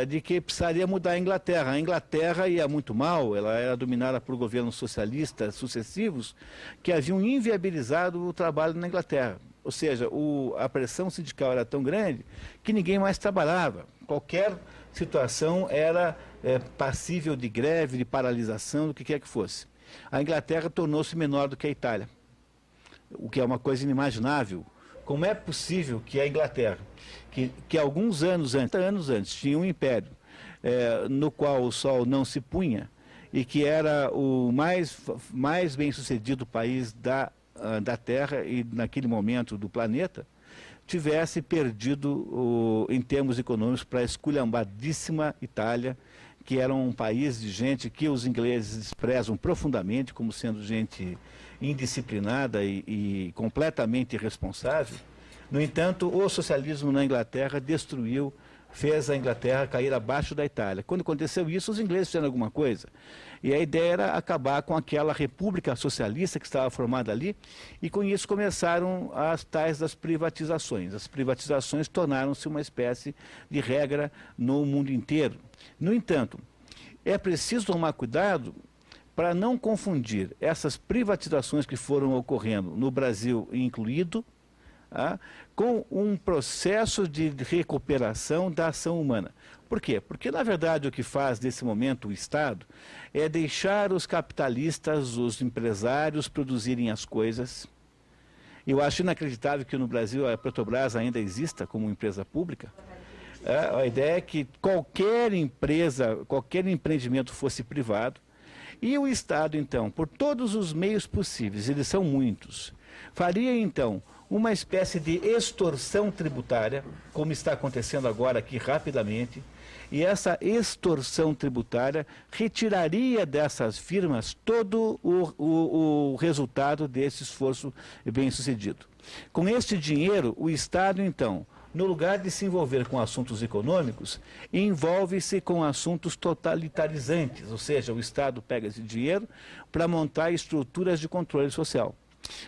de que precisaria mudar a Inglaterra. A Inglaterra ia muito mal, ela era dominada por governos socialistas sucessivos que haviam inviabilizado o trabalho na Inglaterra. Ou seja, a pressão sindical era tão grande que ninguém mais trabalhava. Qualquer situação era passível de greve, de paralisação, do que quer que fosse. A Inglaterra tornou-se menor do que a Itália, o que é uma coisa inimaginável. Como é possível que a Inglaterra, que alguns anos antes tinha um império no qual o sol não se punha e que era o mais bem-sucedido país da Terra e naquele momento do planeta, tivesse perdido em termos econômicos para a esculhambadíssima Itália, que era um país de gente que os ingleses desprezam profundamente como sendo gente indisciplinada e completamente irresponsável. No entanto, o socialismo na Inglaterra fez a Inglaterra cair abaixo da Itália. Quando aconteceu isso, os ingleses fizeram alguma coisa. E a ideia era acabar com aquela república socialista que estava formada ali, e com isso começaram as tais das privatizações. As privatizações tornaram-se uma espécie de regra no mundo inteiro. No entanto, é preciso tomar cuidado para não confundir essas privatizações que foram ocorrendo no Brasil incluído, com um processo de recuperação da ação humana. Por quê? Porque, na verdade, o que faz nesse momento o Estado é deixar os capitalistas, os empresários produzirem as coisas. Eu acho inacreditável que no Brasil a Petrobras ainda exista como empresa pública. A ideia é que qualquer empresa, qualquer empreendimento fosse privado, e o Estado, então, por todos os meios possíveis, eles são muitos, faria, então, uma espécie de extorsão tributária, como está acontecendo agora aqui rapidamente, e essa extorsão tributária retiraria dessas firmas todo o resultado desse esforço bem-sucedido. Com este dinheiro, o Estado, então, no lugar de se envolver com assuntos econômicos, envolve-se com assuntos totalitarizantes, ou seja, o Estado pega esse dinheiro para montar estruturas de controle social.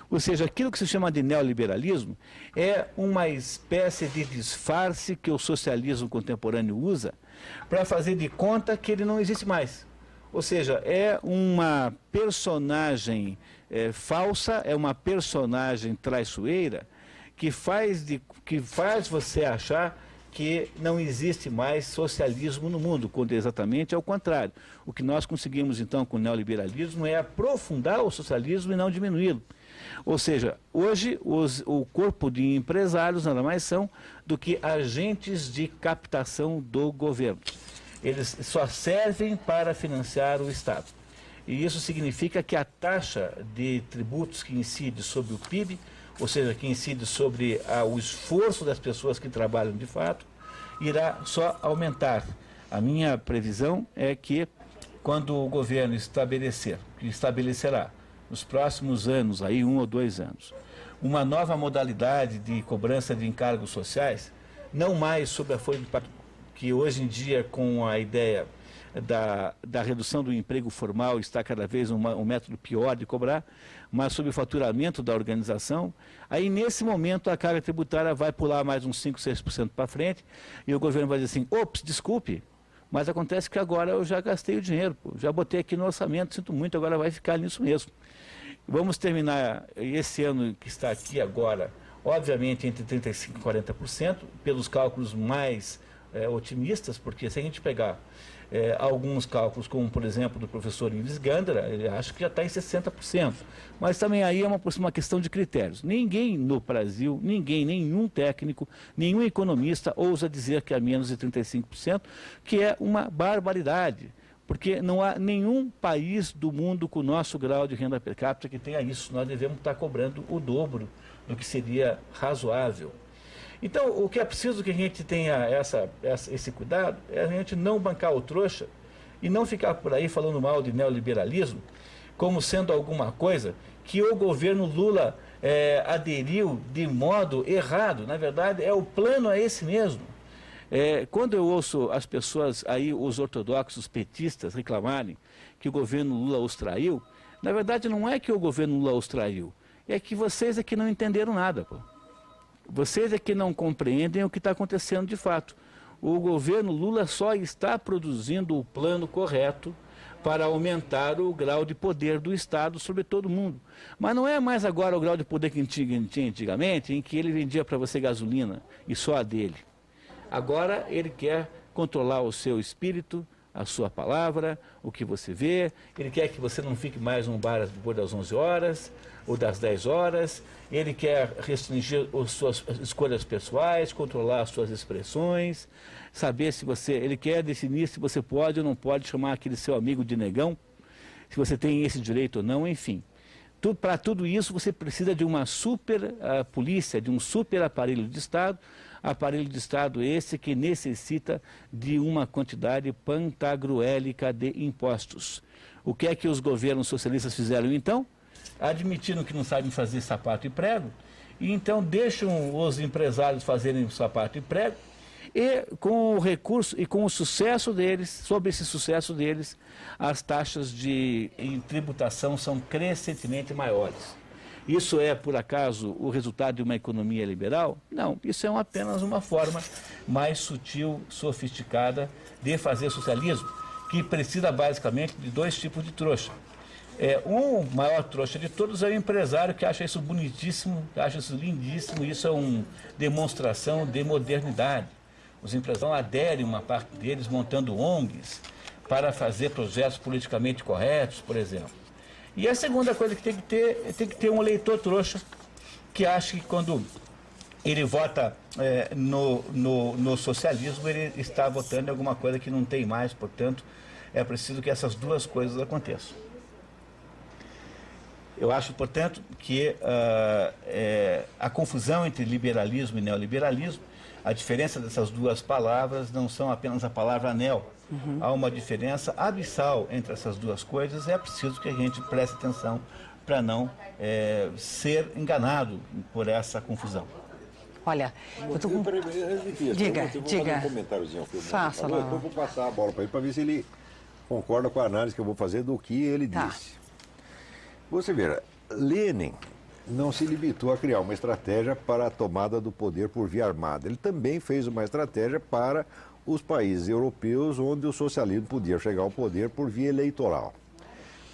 Ou seja, aquilo que se chama de neoliberalismo é uma espécie de disfarce que o socialismo contemporâneo usa para fazer de conta que ele não existe mais. Ou seja, é uma personagem falsa, é uma personagem traiçoeira que faz você achar que não existe mais socialismo no mundo, quando exatamente é o contrário. O que nós conseguimos, então, com o neoliberalismo é aprofundar o socialismo e não diminuí-lo. Ou seja, hoje o corpo de empresários nada mais são do que agentes de captação do governo. Eles só servem para financiar o Estado. E isso significa que a taxa de tributos que incide sobre o PIB, ou seja, que incide sobre o esforço das pessoas que trabalham de fato, irá só aumentar. A minha previsão é que quando o governo estabelecerá nos próximos anos, aí 1 ou 2 anos, uma nova modalidade de cobrança de encargos sociais, não mais sobre a folha de pagamento, que hoje em dia, com a ideia da redução do emprego formal, está cada vez um método pior de cobrar, mas sobre o faturamento da organização. Aí, nesse momento, a carga tributária vai pular mais uns 5, 6% para frente, e o governo vai dizer assim, ops, desculpe, mas acontece que agora eu já gastei o dinheiro, já botei aqui no orçamento, sinto muito, agora vai ficar nisso mesmo. Vamos terminar esse ano que está aqui agora, obviamente, entre 35% e 40%, pelos cálculos mais otimistas, porque se a gente pegar alguns cálculos, como por exemplo do professor Ives Gandara, ele acha que já está em 60%. Mas também aí é uma questão de critérios. Ninguém no Brasil, nenhum técnico, nenhum economista ousa dizer que é menos de 35%, que é uma barbaridade. Porque não há nenhum país do mundo com o nosso grau de renda per capita que tenha isso. Nós devemos estar cobrando o dobro do que seria razoável. Então, o que é preciso que a gente tenha esse cuidado é a gente não bancar o trouxa e não ficar por aí falando mal de neoliberalismo como sendo alguma coisa que o governo Lula aderiu de modo errado. Na verdade, o plano é esse mesmo. Quando eu ouço as pessoas aí, os ortodoxos petistas, reclamarem que o governo Lula os traiu, na verdade não é que o governo Lula os traiu, é que vocês é que não entenderam nada, pô. Vocês é que não compreendem o que está acontecendo de fato. O governo Lula só está produzindo o plano correto para aumentar o grau de poder do Estado sobre todo mundo. Mas não é mais agora o grau de poder que tinha antigamente, em que ele vendia para você gasolina e só a dele. Agora ele quer controlar o seu espírito, a sua palavra, o que você vê. Ele quer que você não fique mais num bar depois das 11 horas ou das 10 horas. Ele quer restringir as suas escolhas pessoais, controlar as suas expressões, saber se você... Ele quer definir se você pode ou não pode chamar aquele seu amigo de negão, se você tem esse direito ou não, enfim. Para tudo isso você precisa de uma super polícia, de um super aparelho de Estado esse que necessita de uma quantidade pantagruélica de impostos. O que é que os governos socialistas fizeram então? Admitiram que não sabem fazer sapato e prego, e então deixam os empresários fazerem sapato e prego, e com o recurso e com o sucesso deles, sobre esse sucesso deles, as taxas em tributação são crescentemente maiores. Isso é, por acaso, o resultado de uma economia liberal? Não, isso é apenas uma forma mais sutil, sofisticada de fazer socialismo, que precisa basicamente de dois tipos de trouxa. O maior trouxa de todos é o empresário que acha isso bonitíssimo, que acha isso lindíssimo, isso é uma demonstração de modernidade. Os empresários aderem, uma parte deles, montando ONGs para fazer projetos politicamente corretos, por exemplo. E a segunda coisa que tem que ter um eleitor trouxa, que acha que quando ele vota no socialismo, ele está votando em alguma coisa que não tem mais, portanto, é preciso que essas duas coisas aconteçam. Eu acho, portanto, que a confusão entre liberalismo e neoliberalismo, a diferença dessas duas palavras não são apenas a palavra neo. Há uma diferença abissal entre essas duas coisas e é preciso que a gente preste atenção para não ser enganado por essa confusão. Olha, eu tô com... Diga. Fazer um comentáriozinho. Faça lá. Então vou passar a bola para ele para ver se ele concorda com a análise que eu vou fazer do que ele disse. Você vê, Lenin não se limitou a criar uma estratégia para a tomada do poder por via armada. Ele também fez uma estratégia para os países europeus onde o socialismo podia chegar ao poder por via eleitoral.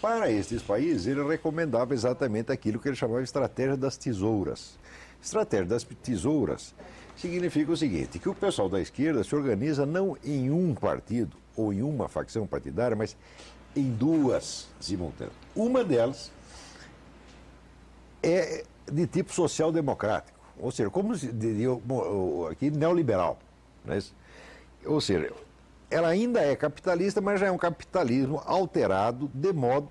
Para estes países, ele recomendava exatamente aquilo que ele chamava de estratégia das tesouras. Estratégia das tesouras significa o seguinte, que o pessoal da esquerda se organiza não em um partido ou em uma facção partidária, mas em duas simultâneas. Uma delas é de tipo social-democrático, ou seja, como se diria aqui, neoliberal. Né? Ou seja, ela ainda é capitalista, mas já é um capitalismo alterado de modo,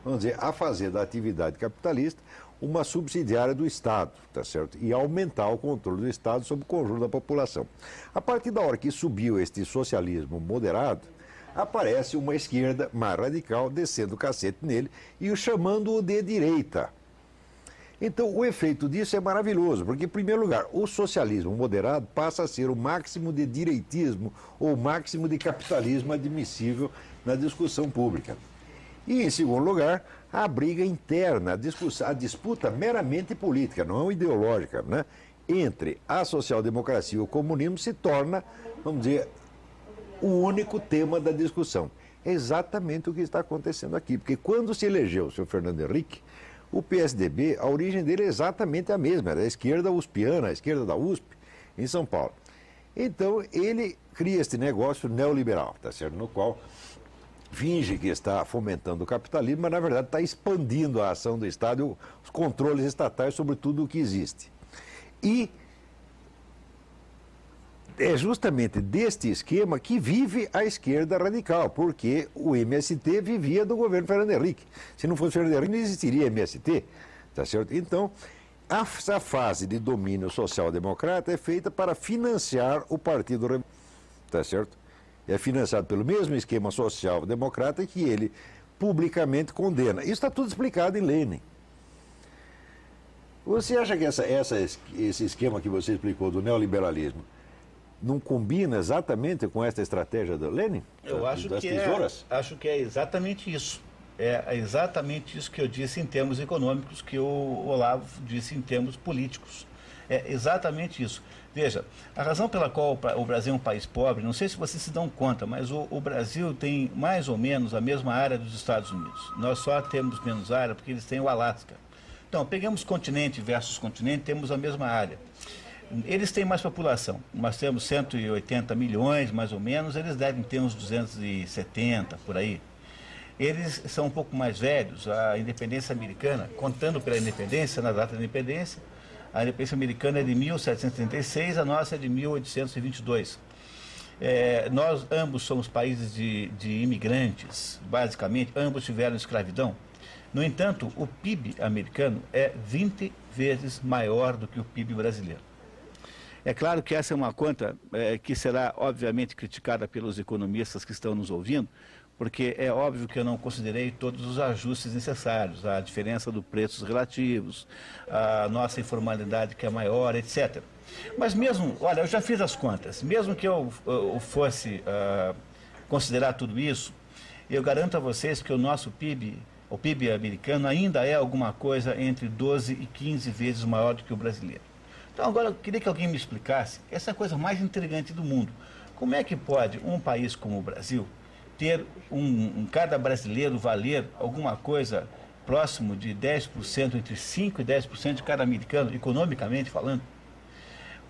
vamos dizer, a fazer da atividade capitalista uma subsidiária do Estado, tá certo? E aumentar o controle do Estado sobre o conjunto da população. A partir da hora que subiu este socialismo moderado, aparece uma esquerda mais radical descendo o cacete nele e o chamando-o de direita. Então, o efeito disso é maravilhoso, porque, em primeiro lugar, o socialismo moderado passa a ser o máximo de direitismo ou o máximo de capitalismo admissível na discussão pública. E, em segundo lugar, a briga interna, a disputa meramente política, não ideológica, né, entre a social-democracia e o comunismo se torna, vamos dizer, o único tema da discussão. É exatamente o que está acontecendo aqui, porque quando se elegeu o senhor Fernando Henrique, o PSDB, a origem dele é exatamente a mesma, era a esquerda uspiana, a esquerda da USP, em São Paulo. Então, ele cria este negócio neoliberal, tá certo? No qual finge que está fomentando o capitalismo, mas, na verdade, está expandindo a ação do Estado e os controles estatais sobre tudo o que existe. E é justamente deste esquema que vive a esquerda radical, porque o MST vivia do governo Fernando Henrique. Se não fosse Fernando Henrique, não existiria MST, tá certo? Então, essa fase de domínio social-democrata é feita para financiar o Partido Revolucionário, tá certo? É financiado pelo mesmo esquema social-democrata que ele publicamente condena. Isso está tudo explicado em Lenin. Você acha que esse esquema que você explicou do neoliberalismo não combina exatamente com essa estratégia do Lenin? Eu acho das que tesouras? acho que é exatamente isso. É exatamente isso que eu disse em termos econômicos, que o Olavo disse em termos políticos. É exatamente isso. Veja, a razão pela qual o Brasil é um país pobre, não sei se vocês se dão conta, mas o Brasil tem mais ou menos a mesma área dos Estados Unidos. Nós só temos menos área porque eles têm o Alasca. Então, pegamos continente versus continente, temos a mesma área. Eles têm mais população. Nós temos 180 milhões, mais ou menos, eles devem ter uns 270, por aí. Eles são um pouco mais velhos. A independência americana, contando pela independência, na data da independência, a independência americana é de 1736, a nossa é de 1822. Nós ambos somos países de imigrantes, basicamente, ambos tiveram escravidão. No entanto, o PIB americano é 20 vezes maior do que o PIB brasileiro. É claro que essa é uma conta que será, obviamente, criticada pelos economistas que estão nos ouvindo, porque é óbvio que eu não considerei todos os ajustes necessários, a diferença dos preços relativos, a nossa informalidade que é maior, etc. Mas mesmo, olha, eu já fiz as contas, mesmo que eu fosse considerar tudo isso, eu garanto a vocês que o nosso PIB, o PIB americano, ainda é alguma coisa entre 12 e 15 vezes maior do que o brasileiro. Então agora eu queria que alguém me explicasse essa coisa mais intrigante do mundo. Como é que pode um país como o Brasil ter cada brasileiro valer alguma coisa próximo de 10%, entre 5% e 10% de cada americano, economicamente falando?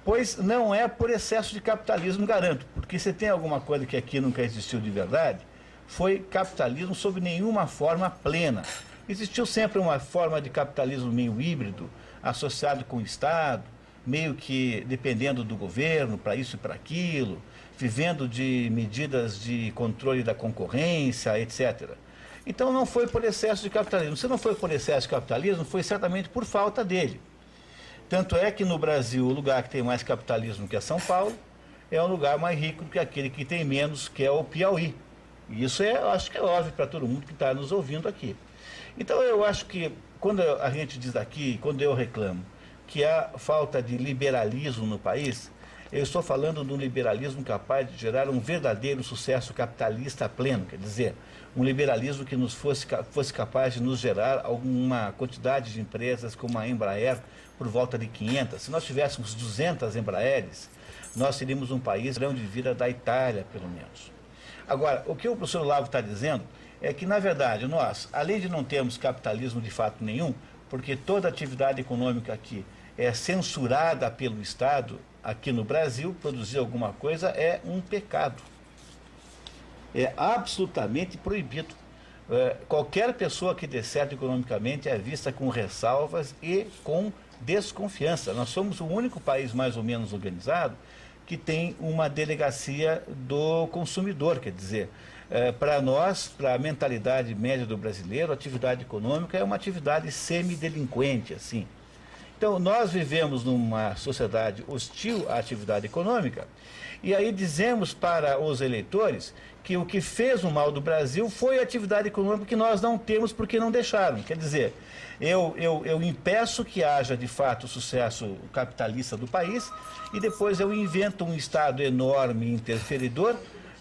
Pois não é por excesso de capitalismo, garanto, porque se tem alguma coisa que aqui nunca existiu de verdade, foi capitalismo sob nenhuma forma plena. Existiu sempre uma forma de capitalismo meio híbrido, associado com o Estado, meio que dependendo do governo para isso e para aquilo, vivendo de medidas de controle da concorrência, etc. Então não foi por excesso de capitalismo. Se não foi por excesso de capitalismo, foi certamente por falta dele. Tanto é que no Brasil, o lugar que tem mais capitalismo, que é São Paulo, é um lugar mais rico do que aquele que tem menos, que é o Piauí. E isso acho que é óbvio para todo mundo que está nos ouvindo aqui. Então eu acho que quando a gente diz aqui, quando eu reclamo que há falta de liberalismo no país, eu estou falando de um liberalismo capaz de gerar um verdadeiro sucesso capitalista pleno, quer dizer, um liberalismo que fosse capaz de nos gerar alguma quantidade de empresas como a Embraer por volta de 500. Se nós tivéssemos 200 Embraeres, nós seríamos um país grão de vida da Itália, pelo menos. Agora, o que o professor Olavo está dizendo é que, na verdade, nós, além de não termos capitalismo de fato nenhum, porque toda atividade econômica aqui é censurada pelo Estado, aqui no Brasil, produzir alguma coisa é um pecado. É absolutamente proibido. Qualquer pessoa que dê certo economicamente é vista com ressalvas e com desconfiança. Nós somos o único país mais ou menos organizado que tem uma delegacia do consumidor, quer dizer, para nós, para a mentalidade média do brasileiro, a atividade econômica é uma atividade semidelinquente, assim. Então, nós vivemos numa sociedade hostil à atividade econômica, e aí dizemos para os eleitores que o que fez o mal do Brasil foi a atividade econômica que nós não temos porque não deixaram. Quer dizer, eu impeço que haja, de fato, o sucesso capitalista do país, e depois eu invento um Estado enorme e interferidor,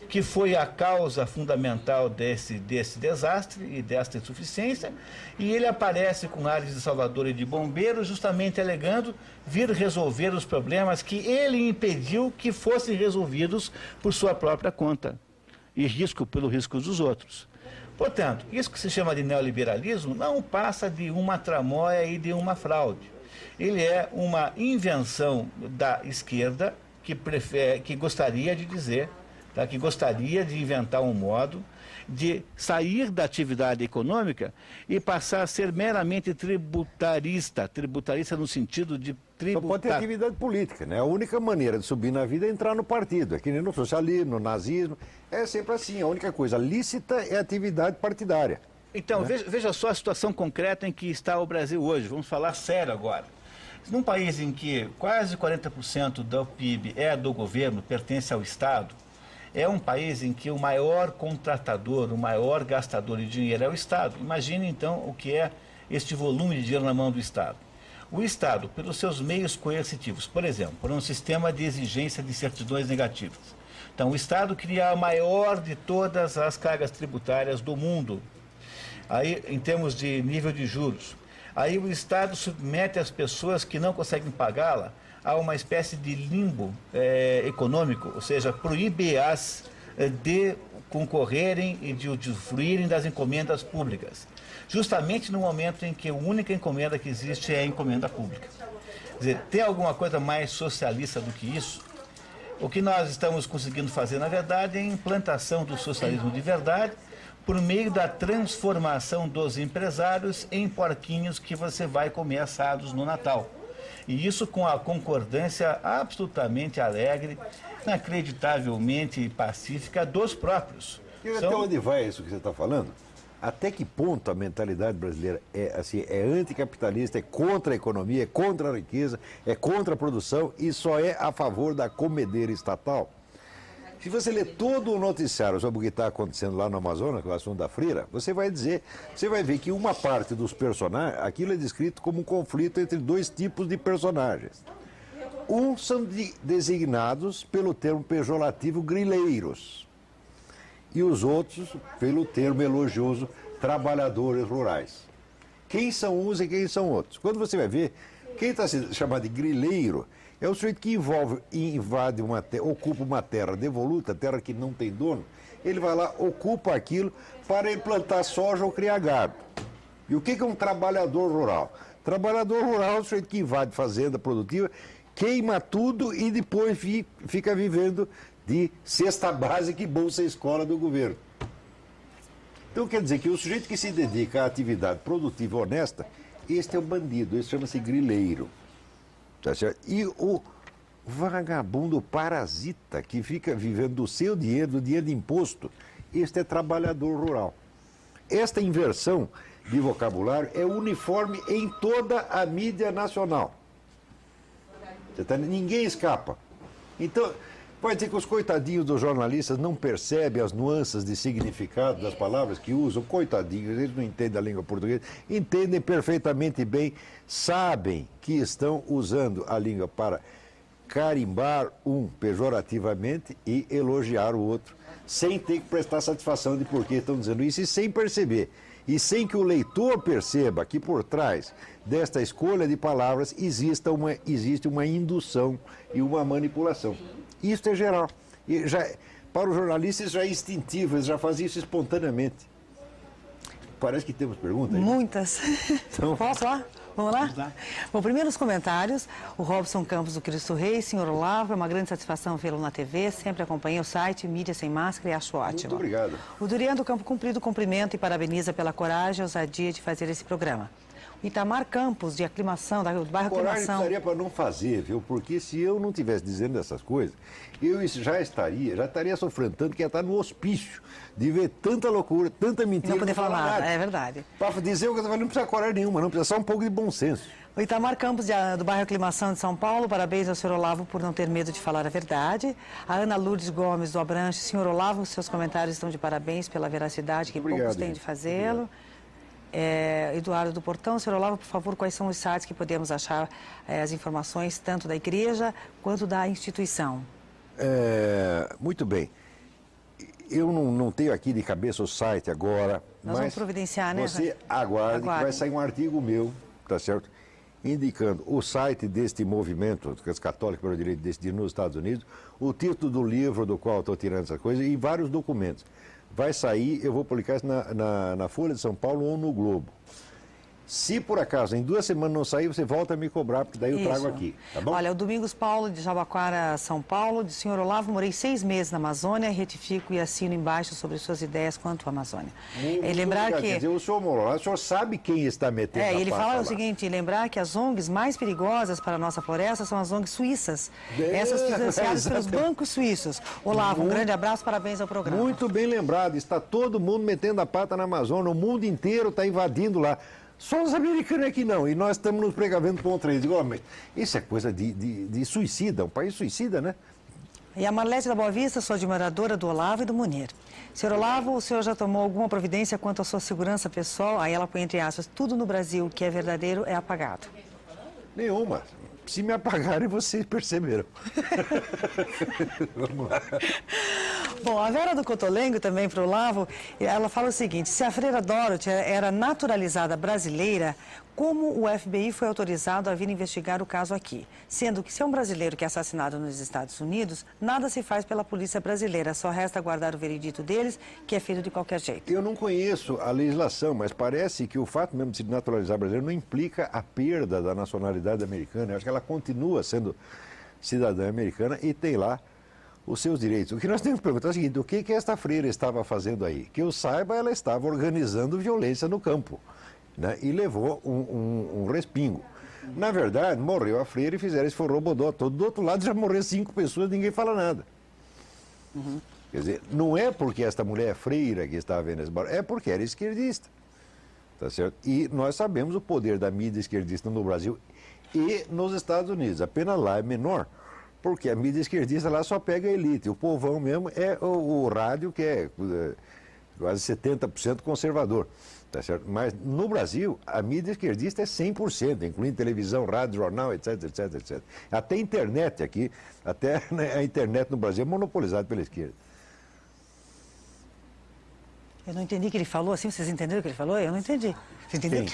que foi a causa fundamental desse desastre e desta insuficiência, e ele aparece com ares de salvador e de bombeiro, justamente alegando vir resolver os problemas que ele impediu que fossem resolvidos por sua própria conta, e pelo risco dos outros. Portanto, isso que se chama de neoliberalismo não passa de uma tramóia e de uma fraude. Ele é uma invenção da esquerda que gostaria de dizer, que gostaria de inventar um modo de sair da atividade econômica e passar a ser meramente tributarista no sentido de tributar. Só pode ter atividade política, né? A única maneira de subir na vida é entrar no partido, é que nem no socialismo, no nazismo, é sempre assim, a única coisa lícita é a atividade partidária. Então, né? Veja só a situação concreta em que está o Brasil hoje, vamos falar sério agora. Num país em que quase 40% do PIB é do governo, pertence ao Estado, é um país em que o maior contratador, o maior gastador de dinheiro é o Estado. Imagine, então, o que é este volume de dinheiro na mão do Estado. O Estado, pelos seus meios coercitivos, por exemplo, por um sistema de exigência de certidões negativas. Então, o Estado cria a maior de todas as cargas tributárias do mundo, aí, em termos de nível de juros. Aí o Estado submete as pessoas que não conseguem pagá-la a uma espécie de limbo econômico, ou seja, proíbe-as de concorrerem e de usufruírem das encomendas públicas, justamente no momento em que a única encomenda que existe é a encomenda pública. Quer dizer, tem alguma coisa mais socialista do que isso? O que nós estamos conseguindo fazer, na verdade, é a implantação do socialismo de verdade, por meio da transformação dos empresários em porquinhos que você vai comer assados no Natal. E isso com a concordância absolutamente alegre, inacreditavelmente pacífica dos próprios. E até onde vai isso que você está falando? Até que ponto a mentalidade brasileira é anticapitalista, é contra a economia, é contra a riqueza, é contra a produção e só é a favor da comedeira estatal? Se você ler todo o noticiário sobre o que está acontecendo lá no Amazonas, com o assunto da freira, você vai ver que uma parte dos personagens, aquilo é descrito como um conflito entre dois tipos de personagens. Uns são designados pelo termo pejorativo grileiros e os outros pelo termo elogioso trabalhadores rurais. Quem são uns e quem são outros? Quando você vai ver, quem está sendo chamado de grileiro é o sujeito que invade ocupa uma terra devoluta, terra que não tem dono, ele vai lá, ocupa aquilo para ele plantar soja ou criar gado. E o que é um trabalhador rural? Trabalhador rural é o sujeito que invade fazenda produtiva, queima tudo e depois fica vivendo de cesta básica e bolsa escola do governo. Então quer dizer que o sujeito que se dedica à atividade produtiva honesta, este é o bandido, esse chama-se grileiro. Tá certo? E o vagabundo parasita que fica vivendo do seu dinheiro, do dinheiro de imposto, este é trabalhador rural. Esta inversão de vocabulário é uniforme em toda a mídia nacional. Ninguém escapa. Então, pode dizer que os coitadinhos dos jornalistas não percebem as nuances de significado das palavras que usam. Coitadinhos, eles não entendem a língua portuguesa, entendem perfeitamente bem, sabem que estão usando a língua para carimbar um pejorativamente e elogiar o outro, sem ter que prestar satisfação de por que estão dizendo isso e sem perceber. E sem que o leitor perceba que por trás desta escolha de palavras existe uma indução e uma manipulação. Isso é geral. E para os jornalistas isso já é instintivo, eles já fazem isso espontaneamente. Parece que temos perguntas aí. Muitas. Então, posso lá? Vamos lá? Bom, primeiro os comentários. O Robson Campos do Cristo Rei, senhor Olavo, é uma grande satisfação vê-lo na TV. Sempre acompanhei o site Mídia Sem Máscara e acho ótimo. Muito obrigado. O Durian do Campo Comprido cumprimenta e parabeniza pela coragem e ousadia de fazer esse programa. O Itamar Campos, de Aclimação, do bairro coragem Aclimação. Precisaria para não fazer, viu? Porque se eu não estivesse dizendo essas coisas, eu já estaria sofrendo tanto que ia estar no hospício de ver tanta loucura, tanta mentira. E não poder falar nada, é verdade. Para dizer o que eu estou falando, não precisa coragem nenhuma, não precisa só um pouco de bom senso. O Itamar Campos, do bairro Aclimação de São Paulo, parabéns ao senhor Olavo por não ter medo de falar a verdade. A Ana Lourdes Gomes, do Abranche, senhor Olavo, seus comentários estão de parabéns pela veracidade que poucos têm de fazê-lo. Eduardo do Portão, senhor Olavo, por favor, quais são os sites que podemos achar as informações tanto da igreja quanto da instituição? Muito bem. Eu não tenho aqui de cabeça o site agora, Nós vamos providenciar, né? Você aguarde que vai sair um artigo meu, tá certo? Indicando o site deste movimento católico pelo direito de decidir nos Estados Unidos, o título do livro do qual estou tirando essa coisa e vários documentos. Vai sair, eu vou publicar isso na Folha de São Paulo ou no Globo. Se por acaso em 2 semanas não sair, você volta a me cobrar, porque daí eu trago aqui, tá bom? Olha, o Domingos Paulo, de Jabaquara, São Paulo, de senhor Olavo, morei 6 meses na Amazônia, retifico e assino embaixo sobre suas ideias quanto à Amazônia. Lembrar que... Quer dizer, o senhor Olavo, o senhor sabe quem está metendo a ele fala lá. o seguinte, lembrar que as ONGs mais perigosas para a nossa floresta são as ONGs suíças. Essas financiadas pelos bancos suíços. Olavo, um grande abraço, parabéns ao programa. Muito bem lembrado, está todo mundo metendo a pata na Amazônia, o mundo inteiro está invadindo lá. Só os americanos é que não, e nós estamos nos precavendo contra eles. Digo, mas isso é coisa de suicida, um país suicida, né? E a Marlete da Boa Vista, sou admiradora do Olavo e do Munir. Senhor Olavo, o senhor já tomou alguma providência quanto à sua segurança pessoal? Aí ela põe entre aspas, tudo no Brasil que é verdadeiro é apagado. Nenhuma. Se me apagarem, vocês perceberam. Vamos lá. Bom, a Vera do Cotolengo, também para o Olavo, ela fala o seguinte, se a freira Dorothy era naturalizada brasileira, como o FBI foi autorizado a vir investigar o caso aqui? Sendo que se é um brasileiro que é assassinado nos Estados Unidos, nada se faz pela polícia brasileira, só resta aguardar o veredito deles, que é feito de qualquer jeito. Eu não conheço a legislação, mas parece que o fato mesmo de se naturalizar brasileiro não implica a perda da nacionalidade americana. Eu acho que ela continua sendo cidadã americana e tem lá os seus direitos. O que nós temos que perguntar é o seguinte, o que esta freira estava fazendo aí? Que eu saiba, ela estava organizando violência no campo, né? E levou um respingo. Na verdade, morreu a freira e fizeram esse forrobodó todo. Do outro lado já morreram 5 pessoas, ninguém fala nada. Uhum. Quer dizer, não é porque esta mulher é freira que estava vendo esse barulho, é porque era esquerdista. Tá certo? E nós sabemos o poder da mídia esquerdista no Brasil e nos Estados Unidos. A pena lá é menor, porque a mídia esquerdista lá só pega a elite. O povão mesmo é o rádio, que é quase 70% conservador. Tá certo? Mas no Brasil, a mídia esquerdista é 100%, incluindo televisão, rádio, jornal, etc, etc, etc. Até a internet aqui, até a internet no Brasil é monopolizada pela esquerda. Eu não entendi o que ele falou, assim, vocês entenderam o que ele falou? Eu não entendi. Você entendeu?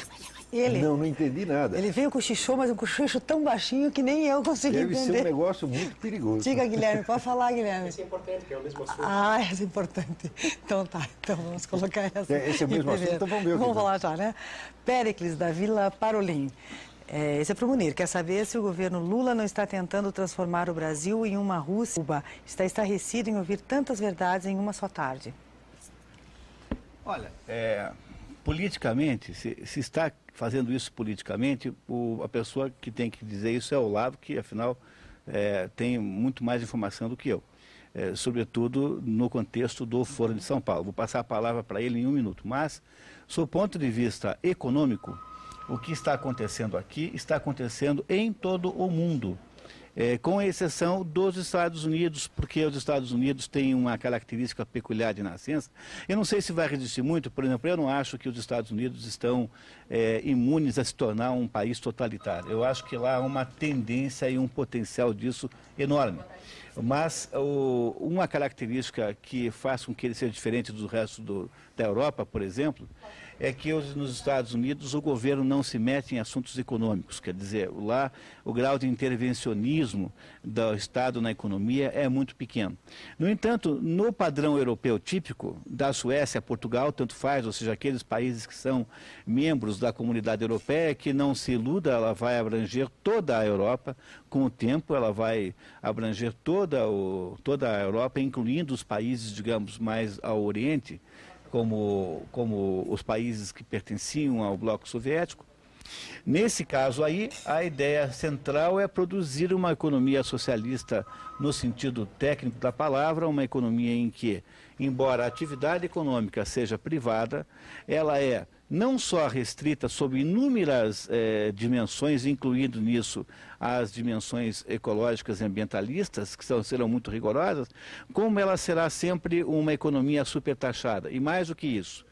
Ele, não entendi nada. Ele veio cochichou, mas um cochicho tão baixinho que nem eu consegui entender. Deve ser um negócio muito perigoso. Diga, Guilherme, pode falar, Guilherme. Esse é importante, que é o mesmo assunto. Ah, esse é importante. Então tá, então vamos colocar essa. Esse é o mesmo assunto, então vamos ver o que vamos falar já, né? Péricles, da Vila Parolim. Esse é para o Munir. Quer saber se o governo Lula não está tentando transformar o Brasil em uma Rússia? Cuba está estarrecido em ouvir tantas verdades em uma só tarde. Olha, politicamente, se está fazendo isso politicamente, a pessoa que tem que dizer isso é o Olavo, que afinal tem muito mais informação do que eu, sobretudo no contexto do Foro de São Paulo. Vou passar a palavra para ele em 1 minuto, mas, sob o ponto de vista econômico, o que está acontecendo aqui está acontecendo em todo o mundo. Com exceção dos Estados Unidos, porque os Estados Unidos têm uma característica peculiar de nascença. Eu não sei se vai resistir muito, por exemplo, eu não acho que os Estados Unidos estão imunes a se tornar um país totalitário. Eu acho que lá há uma tendência e um potencial disso enorme. Mas uma característica que faz com que ele seja diferente do resto da Europa, por exemplo, é que nos Estados Unidos o governo não se mete em assuntos econômicos. Quer dizer, lá o grau de intervencionismo do Estado na economia é muito pequeno. No entanto, no padrão europeu típico, da Suécia a Portugal, tanto faz, ou seja, aqueles países que são membros da comunidade europeia, que não se iluda, ela vai abranger toda a Europa, com o tempo ela vai abranger toda a Europa, incluindo os países, digamos, mais ao Oriente, como os países que pertenciam ao bloco soviético. Nesse caso aí, a ideia central é produzir uma economia socialista no sentido técnico da palavra, uma economia em que, embora a atividade econômica seja privada, ela é não só restrita sob inúmeras dimensões, incluindo nisso as dimensões ecológicas e ambientalistas, que serão muito rigorosas, como ela será sempre uma economia supertaxada. E mais do que isso,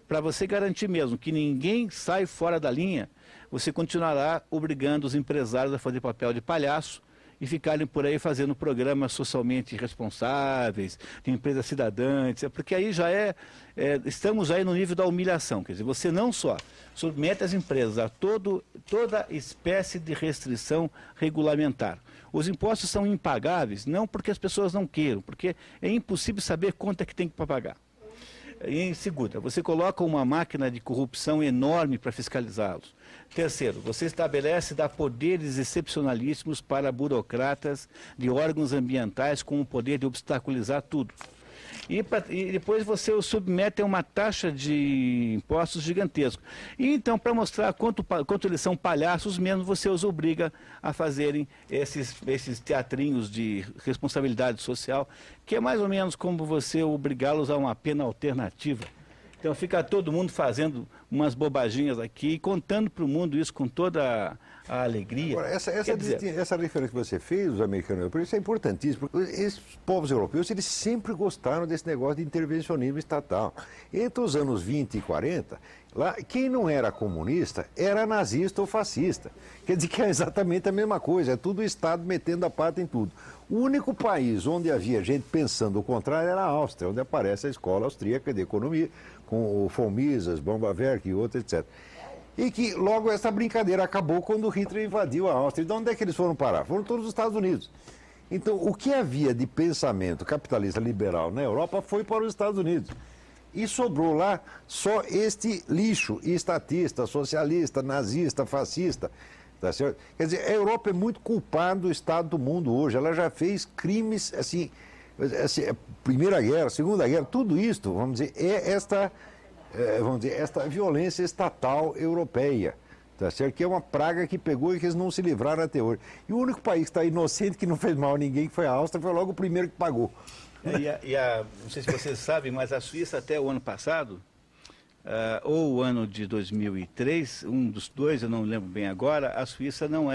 para você garantir mesmo que ninguém sai fora da linha, você continuará obrigando os empresários a fazer papel de palhaço e ficarem por aí fazendo programas socialmente responsáveis, de empresa cidadã, etc. Porque aí já estamos aí no nível da humilhação. Quer dizer, você não só submete as empresas a toda espécie de restrição regulamentar. Os impostos são impagáveis, não porque as pessoas não queiram, porque é impossível saber quanto é que tem que pagar. Em segunda, você coloca uma máquina de corrupção enorme para fiscalizá-los. Terceiro, você estabelece dar poderes excepcionalíssimos para burocratas de órgãos ambientais com o poder de obstaculizar tudo. E depois você o submete a uma taxa de impostos gigantesco. E então, para mostrar quanto eles são palhaços, menos você os obriga a fazerem esses teatrinhos de responsabilidade social, que é mais ou menos como você obrigá-los a uma pena alternativa. Então fica todo mundo fazendo umas bobaginhas aqui, contando para o mundo isso com toda a alegria. Agora, essa referência que você fez, os americanos europeus, isso é importantíssimo, porque esses povos europeus, eles sempre gostaram desse negócio de intervencionismo estatal. Entre os anos 20 e 40, lá, quem não era comunista era nazista ou fascista. Quer dizer que é exatamente a mesma coisa, é tudo o Estado metendo a pata em tudo. O único país onde havia gente pensando o contrário era a Áustria, onde aparece a escola austríaca de economia, com o von Mises, Bombawerk e outros, etc. E que logo essa brincadeira acabou quando Hitler invadiu a Áustria. E de onde é que eles foram parar? Foram todos os Estados Unidos. Então, o que havia de pensamento capitalista liberal na Europa foi para os Estados Unidos. E sobrou lá só este lixo estatista, socialista, nazista, fascista. Tá certo? Quer dizer, a Europa é muito culpada do estado do mundo hoje. Ela já fez crimes, assim, Primeira Guerra, Segunda Guerra, tudo isto, vamos dizer, é esta violência estatal europeia, tá certo? Que é uma praga que pegou e que eles não se livraram até hoje. E o único país que está inocente, que não fez mal a ninguém, que foi a Áustria, foi logo o primeiro que pagou. Não sei se vocês sabem, mas a Suíça até o ano passado, ou o ano de 2003, um dos dois, eu não lembro bem agora, a Suíça não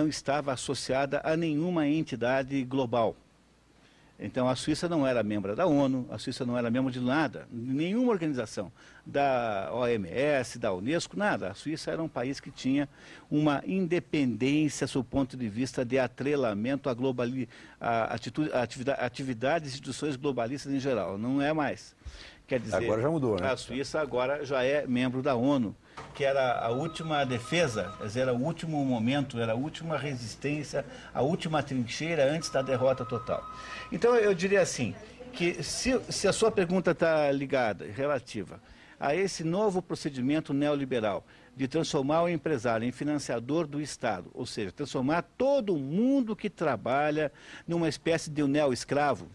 estava associada a nenhuma entidade global. Então, a Suíça não era membro da ONU, a Suíça não era membro de nada, nenhuma organização, da OMS, da Unesco, nada. A Suíça era um país que tinha uma independência, sob o ponto de vista de atrelamento a atividades e instituições globalistas em geral. Não é mais. Quer dizer, agora já mudou, né? A Suíça agora já é membro da ONU, que era a última defesa, era o último momento, era a última resistência, a última trincheira antes da derrota total. Então eu diria assim, que se a sua pergunta está ligada, relativa a esse novo procedimento neoliberal de transformar o empresário em financiador do Estado, ou seja, transformar todo mundo que trabalha numa espécie de neo-escravo.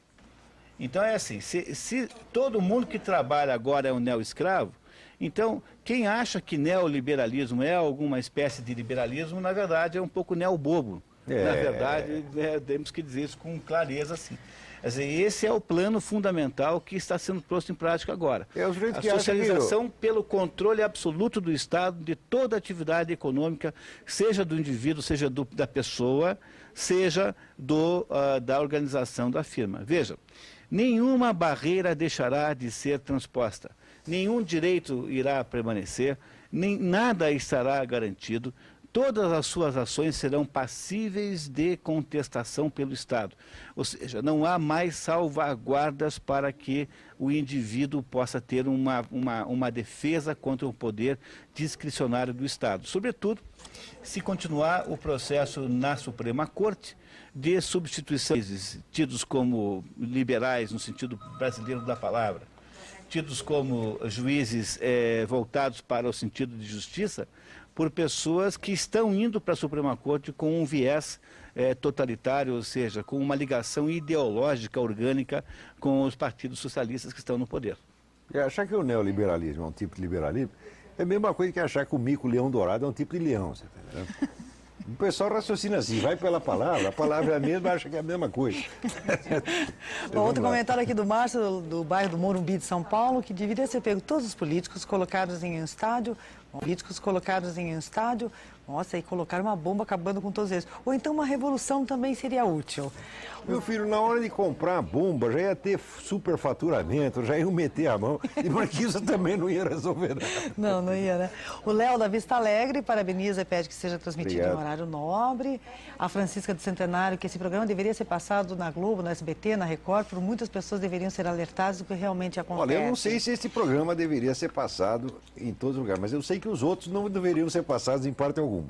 Então é assim, se todo mundo que trabalha agora é um neo-escravo, então quem acha que neoliberalismo é alguma espécie de liberalismo, na verdade é um pouco neo-bobo. Na verdade, temos que dizer isso com clareza assim. Quer dizer, esse é o plano fundamental que está sendo posto em prática agora. A socialização pelo controle absoluto do Estado de toda atividade econômica, seja do indivíduo, seja da pessoa, seja da organização da firma. Veja, nenhuma barreira deixará de ser transposta, nenhum direito irá permanecer, nada estará garantido, todas as suas ações serão passíveis de contestação pelo Estado. Ou seja, não há mais salvaguardas para que o indivíduo possa ter uma defesa contra o poder discricionário do Estado. Sobretudo, se continuar o processo na Suprema Corte de substituições tidos como liberais no sentido brasileiro da palavra, tidos como juízes voltados para o sentido de justiça, por pessoas que estão indo para a Suprema Corte com um viés totalitário, ou seja, com uma ligação ideológica orgânica com os partidos socialistas que estão no poder. E achar que o neoliberalismo é um tipo de liberalismo é a mesma coisa que achar que o mico-leão dourado é um tipo de leão, você está entendendo? O pessoal raciocina assim, vai pela palavra, a palavra é a mesma, acha que é a mesma coisa. Bom, outro comentário aqui do Márcio, do bairro do Morumbi de São Paulo, que deveria ser pego todos os políticos colocados em um estádio, nossa, e colocar uma bomba acabando com todos eles. Ou então uma revolução também seria útil. Meu filho, na hora de comprar a bomba, já ia ter superfaturamento, já iam meter a mão, e porque isso também não ia resolver nada. Não ia, né? O Léo da Vista Alegre parabeniza e pede que seja transmitido em horário nobre. A Francisca do Centenário, que esse programa deveria ser passado na Globo, na SBT, na Record, por muitas pessoas deveriam ser alertadas do que realmente acontece. Olha, eu não sei se esse programa deveria ser passado em todos os lugares, mas eu sei que os outros não deveriam ser passados em parte alguma.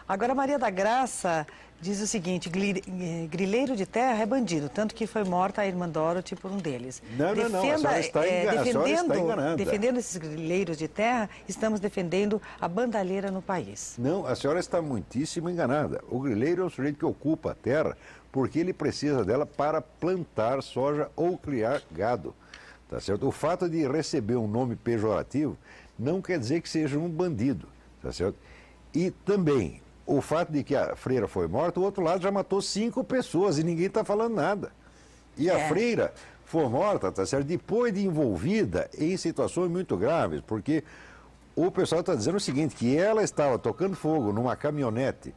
Agora, Maria da Graça diz o seguinte: grileiro de terra é bandido, tanto que foi morta a irmã Dorothy por um deles. Não, a senhora está enganada. Defendendo esses grileiros de terra, estamos defendendo a bandalheira no país. Não, a senhora está muitíssimo enganada. O grileiro é o sujeito que ocupa a terra porque ele precisa dela para plantar soja ou criar gado. Tá certo? O fato de receber um nome pejorativo não quer dizer que seja um bandido. Tá certo? E também, o fato de que a freira foi morta, o outro lado já matou 5 pessoas e ninguém está falando nada. E a freira foi morta, tá certo? Depois de envolvida em situações muito graves, porque o pessoal está dizendo o seguinte, que ela estava tocando fogo numa caminhonete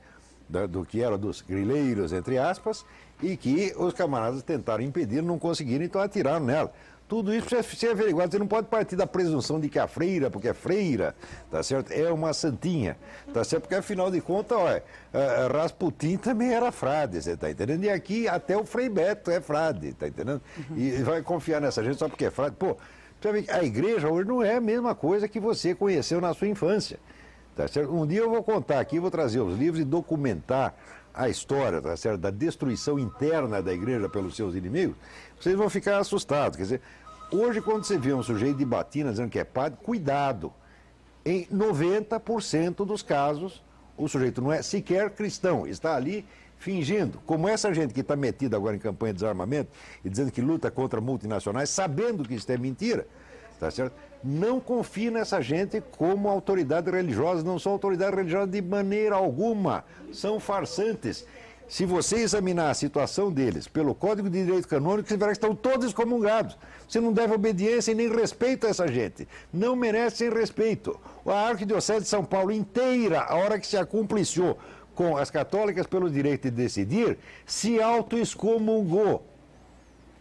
do que era dos grileiros, entre aspas, e que os camaradas tentaram impedir, não conseguiram, então atiraram nela. Tudo isso precisa ser averiguado. Você não pode partir da presunção de que a freira, porque é freira, tá certo? É uma santinha, tá certo? Porque afinal de contas, olha, Rasputin também era frade, você tá entendendo? E aqui até o Frei Beto é frade, tá entendendo? E vai confiar nessa gente só porque é frade. Pô, a igreja hoje não é a mesma coisa que você conheceu na sua infância, tá certo? Um dia eu vou contar aqui, vou trazer os livros e documentar a história, tá certo? Da destruição interna da igreja pelos seus inimigos. Vocês vão ficar assustados. Quer dizer, hoje quando você vê um sujeito de batina dizendo que é padre, cuidado. Em 90% dos casos, o sujeito não é sequer cristão, está ali fingindo. Como essa gente que está metida agora em campanha de desarmamento e dizendo que luta contra multinacionais, sabendo que isso é mentira, tá certo? Não confie nessa gente como autoridade religiosa, não são autoridade religiosa de maneira alguma, são farsantes. Se você examinar a situação deles pelo Código de Direito Canônico, você verá que estão todos excomungados. Você não deve obediência e nem respeito a essa gente. Não merecem respeito. A Arquidiocese de São Paulo inteira, a hora que se acumpliciou com as católicas pelo direito de decidir, se auto-excomungou.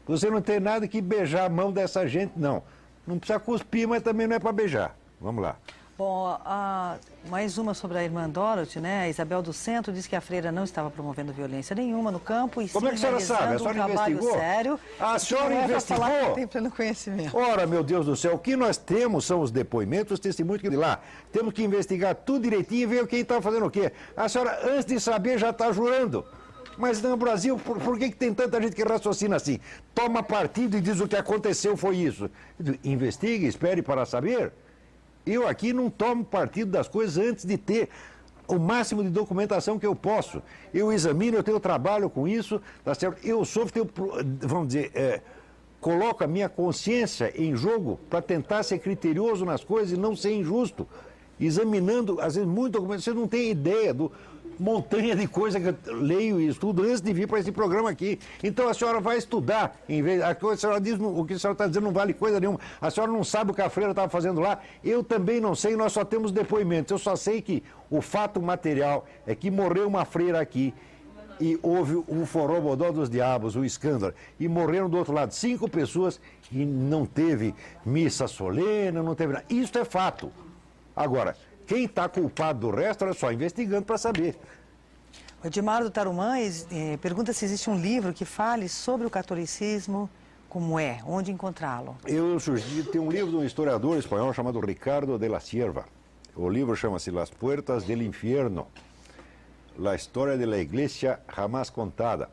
Você não tem nada que beijar a mão dessa gente, não. Não precisa cuspir, mas também não é para beijar. Vamos lá. Bom, mais uma sobre a irmã Dorothy, né? A Isabel do Centro diz que a freira não estava promovendo violência nenhuma no campo e como é que a senhora sabe? A senhora investigou? Sério. A senhora investigou? Falar que tem pleno conhecimento. Ora, meu Deus do céu, o que nós temos são os depoimentos, os testemunhos que de lá. Temos que investigar tudo direitinho e ver quem está fazendo o quê. A senhora, antes de saber, já está jurando. Mas no Brasil, por que tem tanta gente que raciocina assim? Toma partido e diz o que aconteceu foi isso. Investigue, espere para saber. Eu aqui não tomo partido das coisas antes de ter o máximo de documentação que eu posso. Eu examino, eu tenho trabalho com isso, tá certo? Eu sofro, vamos dizer, coloco a minha consciência em jogo para tentar ser criterioso nas coisas e não ser injusto. Examinando, às vezes, muito documento, você não tem ideia do montanha de coisa que eu leio e estudo antes de vir para esse programa aqui. Então a senhora vai estudar, em vez a senhora diz, o que a senhora está dizendo não vale coisa nenhuma. A senhora não sabe o que a freira estava fazendo lá, eu também não sei, nós só temos depoimentos. Eu só sei que o fato material é que morreu uma freira aqui e houve um forrobodó dos diabos, um escândalo, e morreram do outro lado 5 pessoas e não teve missa solene, não teve nada. Isso é fato. Agora, quem está culpado do resto, era só investigando para saber. O Edmar do Tarumã pergunta se existe um livro que fale sobre o catolicismo, como é, onde encontrá-lo. Eu sugiro, tem um livro de um historiador espanhol chamado Ricardo de la Sierva. O livro chama-se Las Puertas del Infierno, La História de la Iglesia Jamás Contada.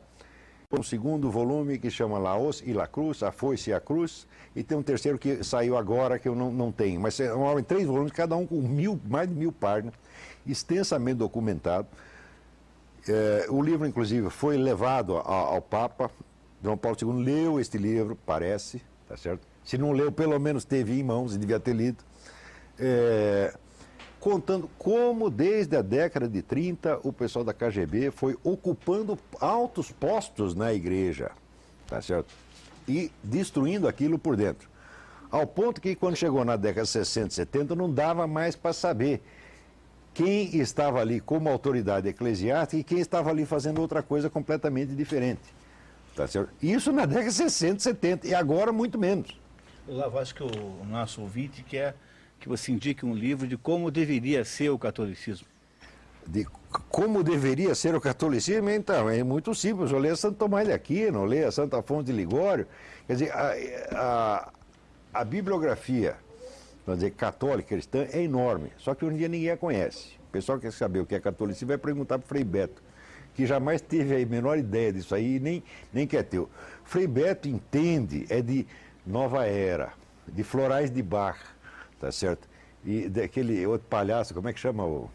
Um segundo volume que chama La Hoz y la Cruz, A Foice e a Cruz, e tem um terceiro que saiu agora que eu não tenho, mas é uma obra em 3 volumes, cada um com mais de 1000 páginas, extensamente documentado. O livro, inclusive, foi levado ao Papa. João Paulo II leu este livro, parece, tá certo? Se não leu, pelo menos teve em mãos e devia ter lido. Contando como, desde a década de 30, o pessoal da KGB foi ocupando altos postos na igreja, tá certo? E destruindo aquilo por dentro. Ao ponto que, quando chegou na década de 60 e 70, não dava mais para saber quem estava ali como autoridade eclesiástica e quem estava ali fazendo outra coisa completamente diferente, tá certo? Isso na década de 60 e 70, e agora muito menos. Eu acho que o nosso ouvinte quer que você indique um livro de como deveria ser o catolicismo. De como deveria ser o catolicismo? Então, é muito simples. Eu leio Santo Tomás de Aquino, leio Santo Afonso de Ligório. Quer dizer, a bibliografia, vamos dizer, católica, cristã, é enorme. Só que hoje em dia ninguém a conhece. O pessoal que quer saber o que é catolicismo vai perguntar para o Frei Beto, que jamais teve a menor ideia disso aí e nem quer ter. Frei Beto entende, é de Nova Era, de Florais de Bach, tá certo? E daquele outro palhaço, como é que chama o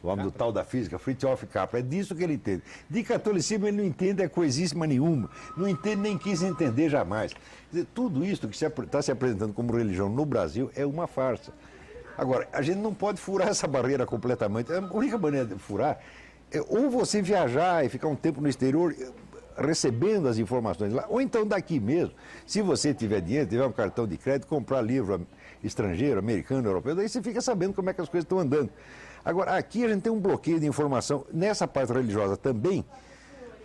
homem do tal da física, Fritjof Capra, é disso que ele entende. De catolicismo ele não entende coisíssima nenhuma, não entende nem quis entender jamais. Quer dizer, tudo isso que está se apresentando como religião no Brasil é uma farsa. Agora, a gente não pode furar essa barreira completamente. A única maneira de furar é ou você viajar e ficar um tempo no exterior. recebendo as informações lá, ou então daqui mesmo, se você tiver dinheiro, tiver um cartão de crédito, comprar livro estrangeiro, americano, europeu, daí você fica sabendo como é que as coisas estão andando. Agora, aqui a gente tem um bloqueio de informação, nessa parte religiosa também,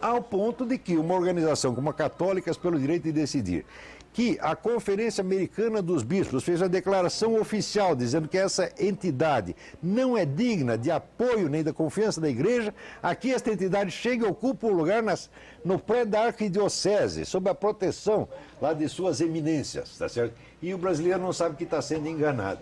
ao ponto de que uma organização como a Católicas pelo Direito de Decidir, que a Conferência Americana dos Bispos fez a declaração oficial dizendo que essa entidade não é digna de apoio nem da confiança da Igreja, aqui esta entidade chega e ocupa um lugar no prédio da Arquidiocese, sob a proteção lá de suas eminências, tá certo? E o brasileiro não sabe que está sendo enganado.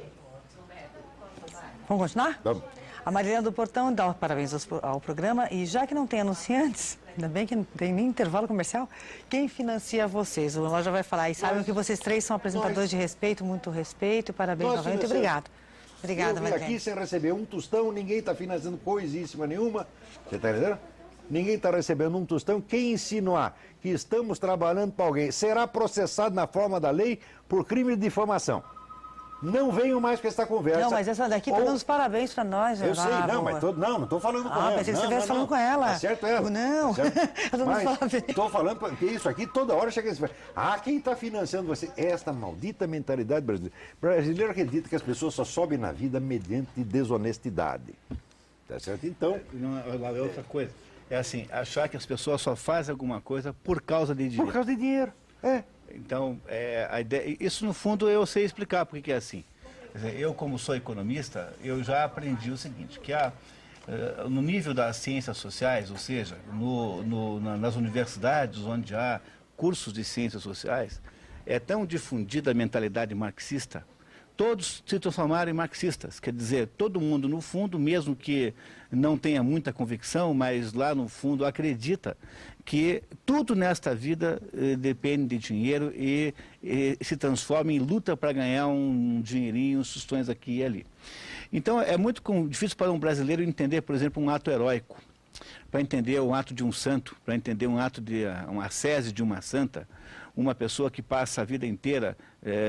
Vamos continuar? Vamos. A Marilena do Portão dá parabéns ao programa e já que não tem anunciantes, ainda bem que não tem nem intervalo comercial, quem financia vocês? O Loja vai falar e sabem que vocês três são apresentadores de respeito, muito respeito, parabéns novamente, obrigado. Obrigada, Marilena. Eu vim Marilena. aqui sem receber um tostão, ninguém está financiando coisíssima nenhuma, você está entendendo? Ninguém está recebendo um tostão. Quem insinuar que estamos trabalhando para alguém será processado na forma da lei por crime de difamação. Não venham mais com essa conversa. Não, mas essa daqui está dando os parabéns para nós. Eu sei, não, mas não estou falando com ela. Pensei que você estivesse falando com ela. Tá certo ela. Não, tá mas estou falando, porque isso aqui toda hora chega esse... quem está financiando você? Esta maldita mentalidade brasileira. O brasileiro acredita que as pessoas só sobem na vida mediante desonestidade. Tá certo? Então... É outra coisa. É assim, achar que as pessoas só fazem alguma coisa por causa de dinheiro. Por causa de dinheiro, é. Então, a ideia, isso no fundo eu sei explicar porque que é assim. Quer dizer, eu como sou economista, eu já aprendi o seguinte, que no nível das ciências sociais, ou seja, nas universidades onde há cursos de ciências sociais, é tão difundida a mentalidade marxista, todos se transformaram em marxistas. Quer dizer, todo mundo no fundo, mesmo que não tenha muita convicção, mas lá no fundo acredita que tudo nesta vida depende de dinheiro e se transforma em luta para ganhar um dinheirinho, uns tostões aqui e ali. Então é muito difícil para um brasileiro entender, por exemplo, um ato heróico, para entender um ato de um santo, para entender um ato de uma ascese de uma santa, uma pessoa que passa a vida inteira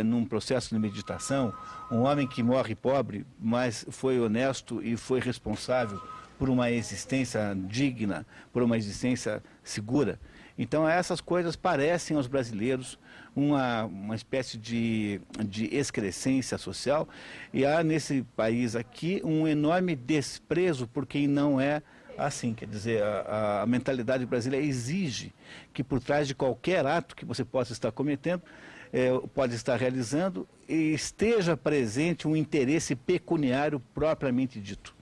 num processo de meditação, um homem que morre pobre, mas foi honesto e foi responsável por uma existência digna, por uma existência segura. Então essas coisas parecem aos brasileiros uma espécie de excrescência social e há nesse país aqui um enorme desprezo por quem não é assim. Quer dizer, a mentalidade brasileira exige que por trás de qualquer ato que você possa estar cometendo, pode estar realizando, esteja presente um interesse pecuniário propriamente dito.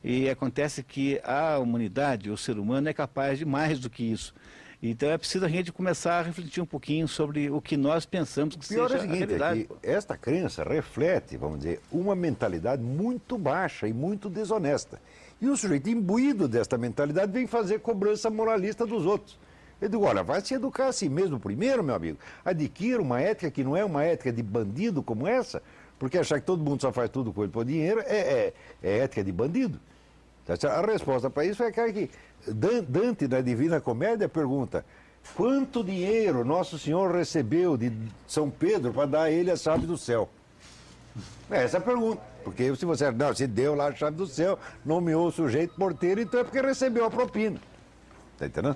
E acontece que a humanidade, o ser humano, é capaz de mais do que isso. Então é preciso a gente começar a refletir um pouquinho sobre o que nós pensamos que seja a realidade. É que esta crença reflete, vamos dizer, uma mentalidade muito baixa e muito desonesta. E o sujeito imbuído desta mentalidade vem fazer cobrança moralista dos outros. Eu digo, olha, vai se educar assim mesmo primeiro, meu amigo. Adquira uma ética que não é uma ética de bandido como essa, porque achar que todo mundo só faz tudo com ele por dinheiro é ética de bandido. A resposta para isso é aquela que Dante, na Divina Comédia, pergunta: quanto dinheiro Nosso Senhor recebeu de São Pedro para dar a ele a chave do céu? Essa é a pergunta. Porque se você se deu lá a chave do céu, nomeou o sujeito porteiro, então é porque recebeu a propina. Está entendendo?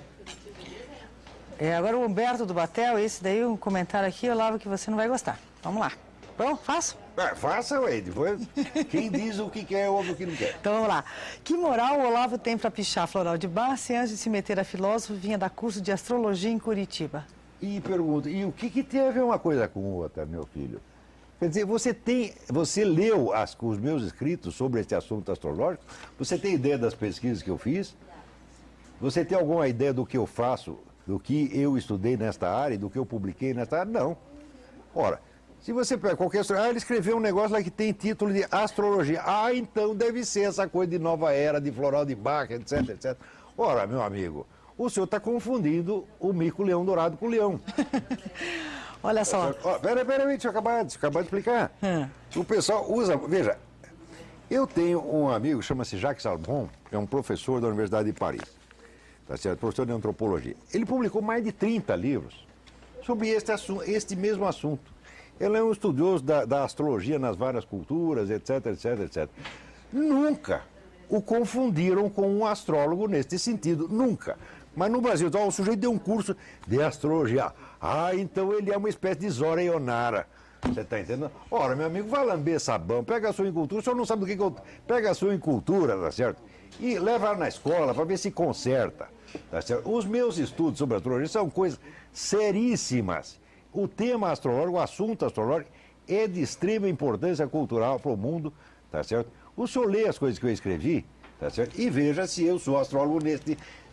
Agora o Humberto do Batel, esse daí, um comentário aqui, Olavo, que você não vai gostar. Vamos lá. Bom, faço? Faça, ué. Depois, quem diz o que quer ouve o que não quer. Então vamos lá. Que moral o Olavo tem para pichar Floral de Bar se antes de se meter a filósofo vinha dar curso de astrologia em Curitiba? E pergunta, e o que tem a ver uma coisa com outra, meu filho? Quer dizer, você leu os meus escritos sobre esse assunto astrológico? Você tem ideia das pesquisas que eu fiz? Você tem alguma ideia do que eu faço, do que eu estudei nesta área e do que eu publiquei nesta área? Não. Ora, se você pega qualquer... ele escreveu um negócio lá que tem título de astrologia. Então deve ser essa coisa de nova era, de Floral de Bach, etc, etc. Ora, meu amigo, o senhor está confundindo o mico-leão dourado com o leão. Olha só. Peraí, deixa eu acabar de explicar. O pessoal usa... Veja, eu tenho um amigo, chama-se Jacques Salmon, que é um professor da Universidade de Paris. Tá certo? Professor de antropologia. Ele publicou mais de 30 livros sobre este mesmo assunto. Ele é um estudioso da astrologia nas várias culturas, etc, etc, etc. Nunca o confundiram com um astrólogo neste sentido, nunca. Mas no Brasil, então, o sujeito deu um curso de astrologia. Ah, então ele é uma espécie de Zora Ionara. Você está entendendo? Ora, meu amigo, vai lamber sabão, pega a sua incultura, o senhor não sabe do que eu... Pega a sua incultura, tá certo? E leva na escola para ver se conserta, tá certo? Os meus estudos sobre astrologia são coisas seríssimas. O tema astrológico, o assunto astrológico é de extrema importância cultural para o mundo, tá certo? O senhor lê as coisas que eu escrevi, tá certo? E veja se eu sou astrólogo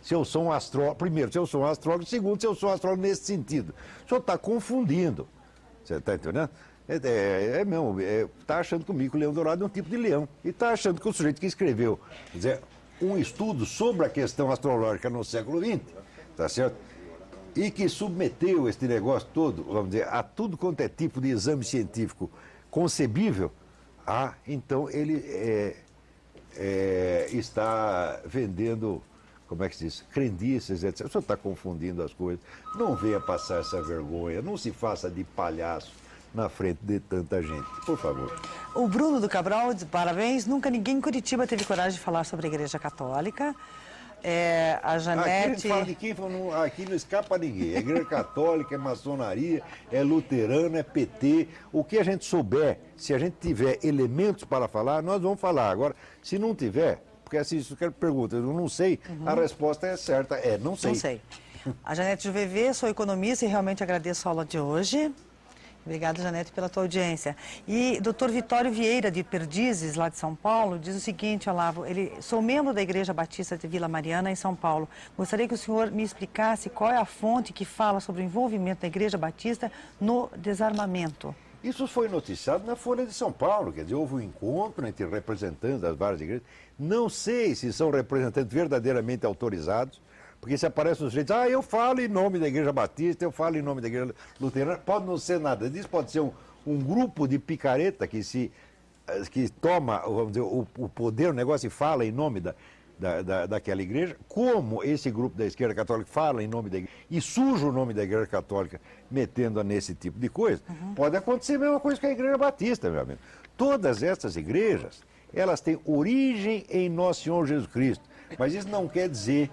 se eu sou um astrólogo, primeiro, se eu sou um astrólogo, segundo, se eu sou um astrólogo nesse sentido. O senhor está confundindo. Você está entendendo? Está achando comigo que o Leão Dourado é um tipo de leão. E está achando que o sujeito que escreveu, quer dizer, um estudo sobre a questão astrológica no século XX, tá certo? E que submeteu este negócio todo, vamos dizer, a tudo quanto é tipo de exame científico concebível, então ele está vendendo, como é que se diz, crendices, etc. O senhor está confundindo as coisas. Não venha passar essa vergonha, não se faça de palhaço na frente de tanta gente, por favor. O Bruno do Cabral, parabéns. Nunca ninguém em Curitiba teve coragem de falar sobre a Igreja Católica. A Janete... Aqui a gente fala de quem? Aqui não escapa ninguém. É Igreja Católica, é maçonaria, é luterano, é PT. O que a gente souber, se a gente tiver elementos para falar, nós vamos falar. Agora, se não tiver... Porque assim, se eu pergunta, eu não sei, a resposta é certa, não sei. Não sei. A Janete Juvevê, sou economista e realmente agradeço a aula de hoje. Obrigada, Janete, pela tua audiência. E Dr. Vitório Vieira, de Perdizes, lá de São Paulo, diz o seguinte, Olavo, sou membro da Igreja Batista de Vila Mariana, em São Paulo. Gostaria que o senhor me explicasse qual é a fonte que fala sobre o envolvimento da Igreja Batista no desarmamento. Isso foi noticiado na Folha de São Paulo, quer dizer, houve um encontro entre representantes das várias igrejas. Não sei se são representantes verdadeiramente autorizados, porque se aparece um sujeito, eu falo em nome da Igreja Batista, eu falo em nome da Igreja Luterana, pode não ser nada disso, pode ser um grupo de picareta que toma, vamos dizer, o poder, o negócio e fala em nome daquela igreja, como esse grupo da esquerda católica fala em nome da igreja e suja o nome da Igreja Católica metendo-a nesse tipo de coisa, pode acontecer a mesma coisa que a Igreja Batista, meu amigo. Todas essas igrejas, elas têm origem em Nosso Senhor Jesus Cristo, mas isso não quer dizer,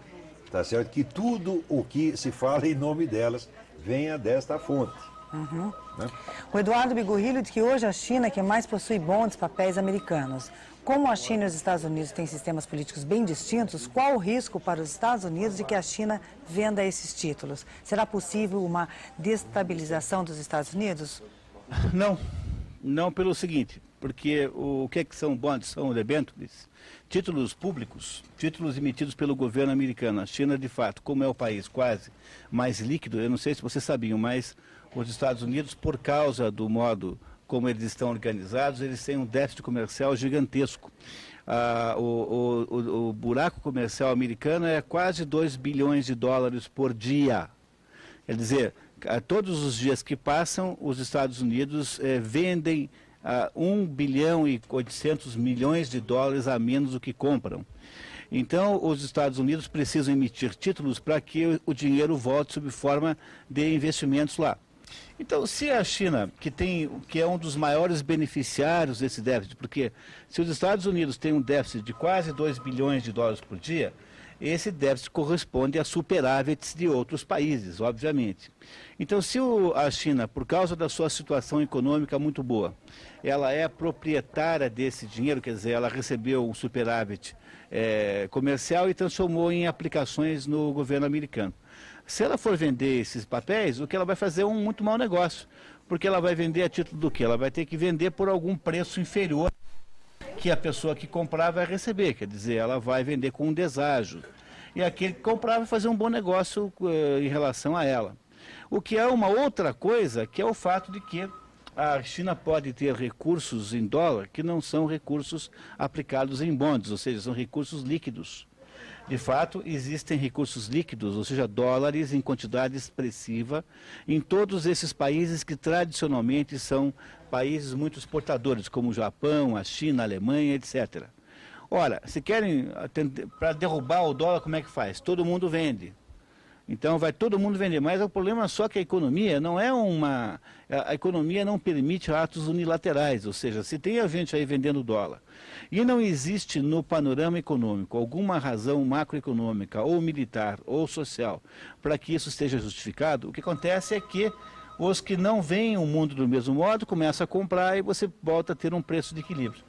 tá certo, que tudo o que se fala em nome delas venha desta fonte. Né? O Eduardo Bigorrilho diz que hoje a China é quem mais possui bondes papéis americanos. Como a China e os Estados Unidos têm sistemas políticos bem distintos, qual o risco para os Estados Unidos de que a China venda esses títulos? Será possível uma destabilização dos Estados Unidos? Não pelo seguinte, porque o que são bonds? São debêntures, títulos públicos, títulos emitidos pelo governo americano. A China, de fato, como é o país quase mais líquido, eu não sei se vocês sabiam, mas os Estados Unidos, por causa do modo como eles estão organizados, eles têm um déficit comercial gigantesco. O buraco comercial americano é quase 2 bilhões de dólares por dia. Quer dizer, todos os dias que passam, os Estados Unidos vendem 1 bilhão e 800 milhões de dólares a menos do que compram. Então, os Estados Unidos precisam emitir títulos para que o dinheiro volte sob forma de investimentos lá. Então, se a China, que é um dos maiores beneficiários desse déficit, porque se os Estados Unidos têm um déficit de quase 2 bilhões de dólares por dia, esse déficit corresponde a superávites de outros países, obviamente. Então, se a China, por causa da sua situação econômica muito boa, ela é proprietária desse dinheiro, quer dizer, ela recebeu um superávit comercial e transformou em aplicações no governo americano. Se ela for vender esses papéis, o que ela vai fazer é um muito mau negócio, porque ela vai vender a título do quê? Ela vai ter que vender por algum preço inferior que a pessoa que comprar vai receber, quer dizer, ela vai vender com um deságio. E aquele que comprar vai fazer um bom negócio em relação a ela. O que é uma outra coisa, que é o fato de que a China pode ter recursos em dólar que não são recursos aplicados em bonds, ou seja, são recursos líquidos. De fato, existem recursos líquidos, ou seja, dólares em quantidade expressiva, em todos esses países que tradicionalmente são países muito exportadores, como o Japão, a China, a Alemanha, etc. Ora, se querem, para derrubar o dólar, como é que faz? Todo mundo vende. Então vai todo mundo vender, mas o problema é só que a economia não é uma... A economia não permite atos unilaterais, ou seja, se tem a gente aí vendendo dólar e não existe no panorama econômico alguma razão macroeconômica ou militar ou social para que isso esteja justificado, o que acontece é que os que não veem o mundo do mesmo modo começam a comprar e você volta a ter um preço de equilíbrio.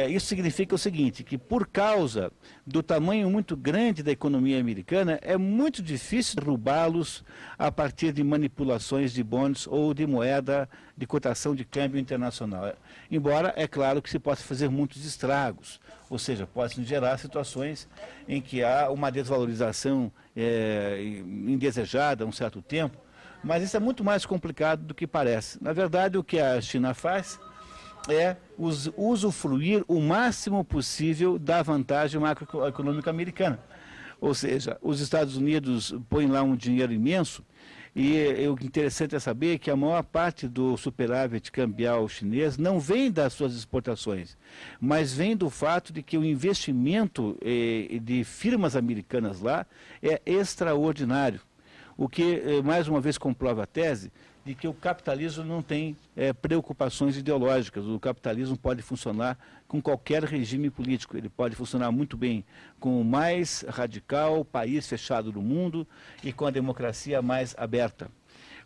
Isso significa o seguinte, que por causa do tamanho muito grande da economia americana, é muito difícil derrubá-los a partir de manipulações de bonds ou de moeda de cotação de câmbio internacional. Embora, é claro que se possa fazer muitos estragos, ou seja, pode gerar situações em que há uma desvalorização indesejada há um certo tempo, mas isso é muito mais complicado do que parece. Na verdade, o que a China faz é usufruir o máximo possível da vantagem macroeconômica americana. Ou seja, os Estados Unidos põem lá um dinheiro imenso e o interessante é saber que a maior parte do superávit cambial chinês não vem das suas exportações, mas vem do fato de que o investimento de firmas americanas lá é extraordinário. O que, mais uma vez, comprova a tese de que o capitalismo não tem preocupações ideológicas. O capitalismo pode funcionar com qualquer regime político. Ele pode funcionar muito bem com o mais radical país fechado do mundo e com a democracia mais aberta.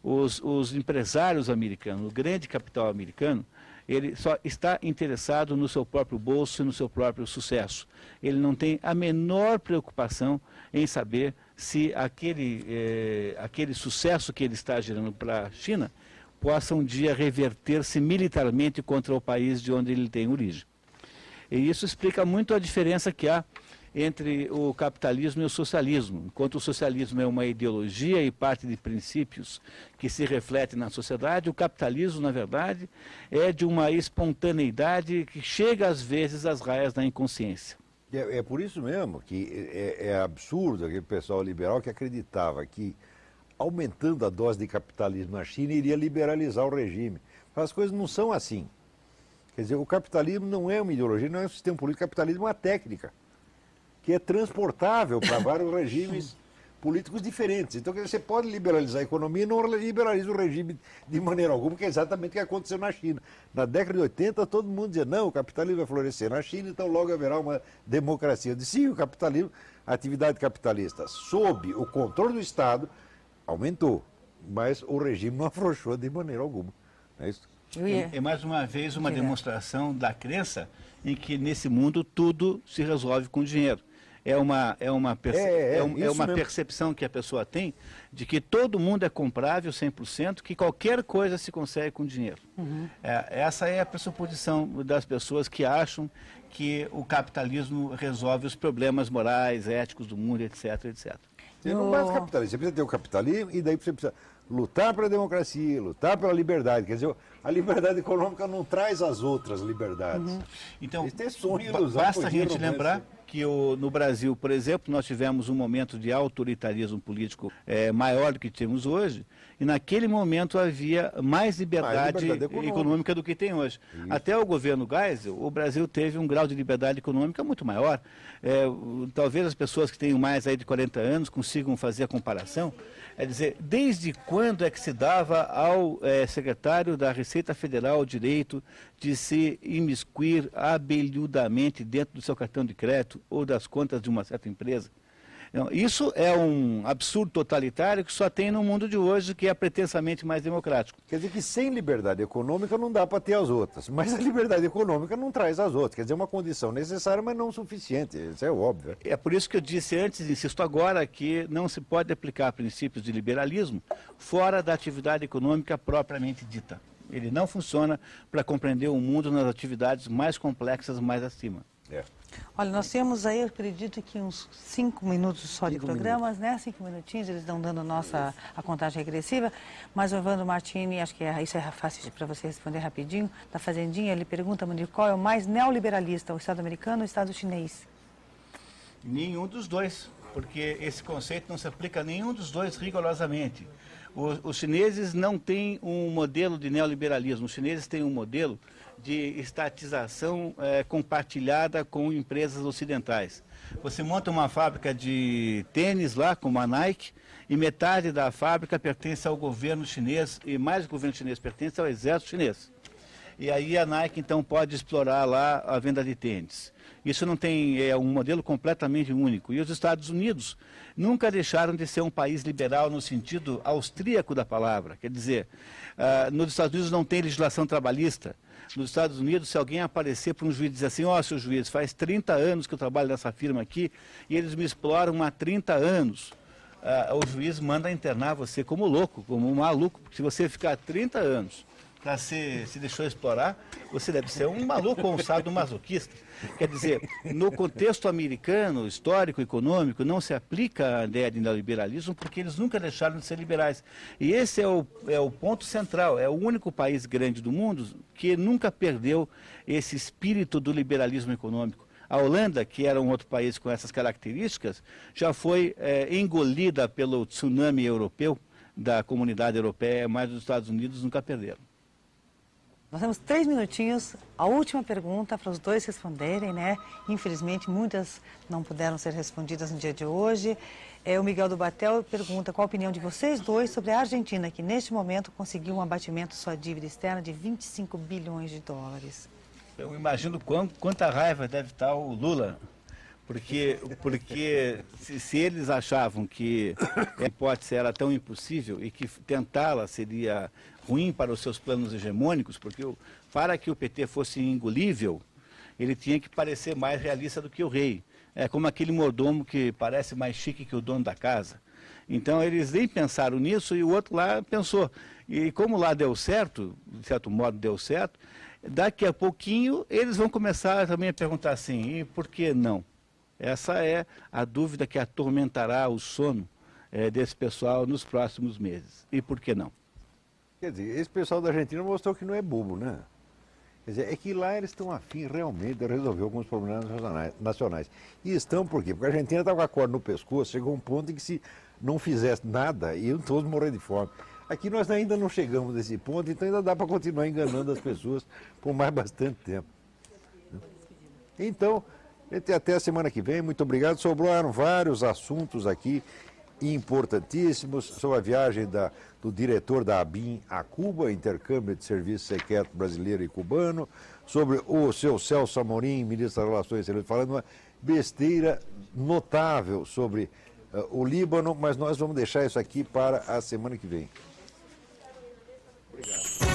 Os empresários americanos, o grande capital americano, ele só está interessado no seu próprio bolso e no seu próprio sucesso. Ele não tem a menor preocupação em saber se aquele sucesso que ele está gerando para a China possa um dia reverter-se militarmente contra o país de onde ele tem origem. E isso explica muito a diferença que há entre o capitalismo e o socialismo. Enquanto o socialismo é uma ideologia e parte de princípios que se refletem na sociedade, o capitalismo, na verdade, é de uma espontaneidade que chega, às vezes, às raias da inconsciência. É por isso mesmo que é absurdo aquele pessoal liberal que acreditava que, aumentando a dose de capitalismo na China, iria liberalizar o regime. As coisas não são assim. Quer dizer, o capitalismo não é uma ideologia, não é um sistema político, o capitalismo é uma técnica que é transportável para vários regimes políticos diferentes. Então, quer dizer, você pode liberalizar a economia e não liberaliza o regime de maneira alguma, que é exatamente o que aconteceu na China. Na década de 80, todo mundo dizia, não, o capitalismo vai florescer na China, então logo haverá uma democracia. Eu disse, sim, o capitalismo, a atividade capitalista, sob o controle do Estado, aumentou, mas o regime não afrouxou de maneira alguma. É isso? É mais uma vez uma demonstração da crença em que nesse mundo tudo se resolve com dinheiro. É uma percepção que a pessoa tem de que todo mundo é comprável 100%, que qualquer coisa se consegue com dinheiro. Uhum. Essa é a pressuposição das pessoas que acham que o capitalismo resolve os problemas morais, éticos do mundo, etc, etc. Você não basta capitalismo, você precisa ter o capitalismo e daí você precisa lutar pela democracia, lutar pela liberdade. Quer dizer, a liberdade econômica não traz as outras liberdades. Uhum. Então, basta a gente lembrar que no Brasil, por exemplo, nós tivemos um momento de autoritarismo político maior do que temos hoje, e naquele momento havia mais liberdade econômica do que tem hoje. Isso. Até o governo Geisel, o Brasil teve um grau de liberdade econômica muito maior. Talvez as pessoas que tenham mais aí de 40 anos consigam fazer a comparação. É dizer, desde quando é que se dava ao secretário da Receita Federal o direito de se imiscuir abelhudamente dentro do seu cartão de crédito ou das contas de uma certa empresa? Não, isso é um absurdo totalitário que só tem no mundo de hoje, que é pretensamente mais democrático. Quer dizer que sem liberdade econômica não dá para ter as outras, mas a liberdade econômica não traz as outras. Quer dizer, é uma condição necessária, mas não suficiente, isso é óbvio. É por isso que eu disse antes, insisto agora, que não se pode aplicar princípios de liberalismo fora da atividade econômica propriamente dita. Ele não funciona para compreender o mundo nas atividades mais complexas, mais acima. Olha, nós temos aí, eu acredito que uns 5 minutos só de programas, né? 5 minutinhos, eles estão dando a contagem regressiva. Mas o Evandro Martini, acho que isso é fácil para você responder rapidinho, da Fazendinha, ele pergunta, Munir, qual é o mais neoliberalista, o Estado americano ou o Estado chinês? Nenhum dos dois, porque esse conceito não se aplica a nenhum dos dois rigorosamente. Os chineses não têm um modelo de neoliberalismo, os chineses têm um modelo de estatização compartilhada com empresas ocidentais. Você monta uma fábrica de tênis lá, como a Nike, e metade da fábrica pertence ao governo chinês, e mais o governo chinês pertence ao exército chinês. E aí a Nike, então, pode explorar lá a venda de tênis. Isso não tem, é um modelo completamente único. E os Estados Unidos nunca deixaram de ser um país liberal no sentido austríaco da palavra. Quer dizer, nos Estados Unidos não tem legislação trabalhista. Nos Estados Unidos, se alguém aparecer para um juiz e dizer assim, ó, seu juiz, faz 30 anos que eu trabalho nessa firma aqui e eles me exploram há 30 anos, o juiz manda internar você como louco, como um maluco, porque se você ficar 30 anos para se deixou explorar, você deve ser um maluco ou um sadomasoquista. Quer dizer, no contexto americano, histórico, econômico, não se aplica a ideia de neoliberalismo porque eles nunca deixaram de ser liberais. E esse é o ponto central, é o único país grande do mundo que nunca perdeu esse espírito do liberalismo econômico. A Holanda, que era um outro país com essas características, já foi engolida pelo tsunami europeu da comunidade europeia, mas os Estados Unidos nunca perderam. Nós temos 3 minutinhos, a última pergunta para os dois responderem, né? Infelizmente, muitas não puderam ser respondidas no dia de hoje. O Miguel do Batel pergunta qual a opinião de vocês dois sobre a Argentina, que neste momento conseguiu um abatimento de sua dívida externa de 25 bilhões de dólares. Eu imagino quanta raiva deve estar o Lula, porque se eles achavam que a hipótese era tão impossível e que tentá-la seria ruim para os seus planos hegemônicos, porque para que o PT fosse engolível, ele tinha que parecer mais realista do que o rei. É como aquele mordomo que parece mais chique que o dono da casa. Então eles nem pensaram nisso e o outro lá pensou. E como lá deu certo, de certo modo deu certo, daqui a pouquinho eles vão começar também a perguntar assim, e por que não? Essa é a dúvida que atormentará o sono desse pessoal nos próximos meses. E por que não? Quer dizer, esse pessoal da Argentina mostrou que não é bobo, né? Quer dizer, é que lá eles estão afim realmente de resolver alguns problemas nacionais. E estão por quê? Porque a Argentina estava com a corda no pescoço, chegou um ponto em que se não fizesse nada, iam todos morrer de fome. Aqui nós ainda não chegamos nesse ponto, então ainda dá para continuar enganando as pessoas por mais bastante tempo. Então, até a semana que vem, muito obrigado. Sobraram vários assuntos aqui importantíssimos sobre a viagem do diretor da ABIN a Cuba, intercâmbio de serviço secreto brasileiro e cubano, sobre o seu Celso Amorim, ministro das Relações Exteriores, falando uma besteira notável sobre o Líbano, mas nós vamos deixar isso aqui para a semana que vem. Obrigado.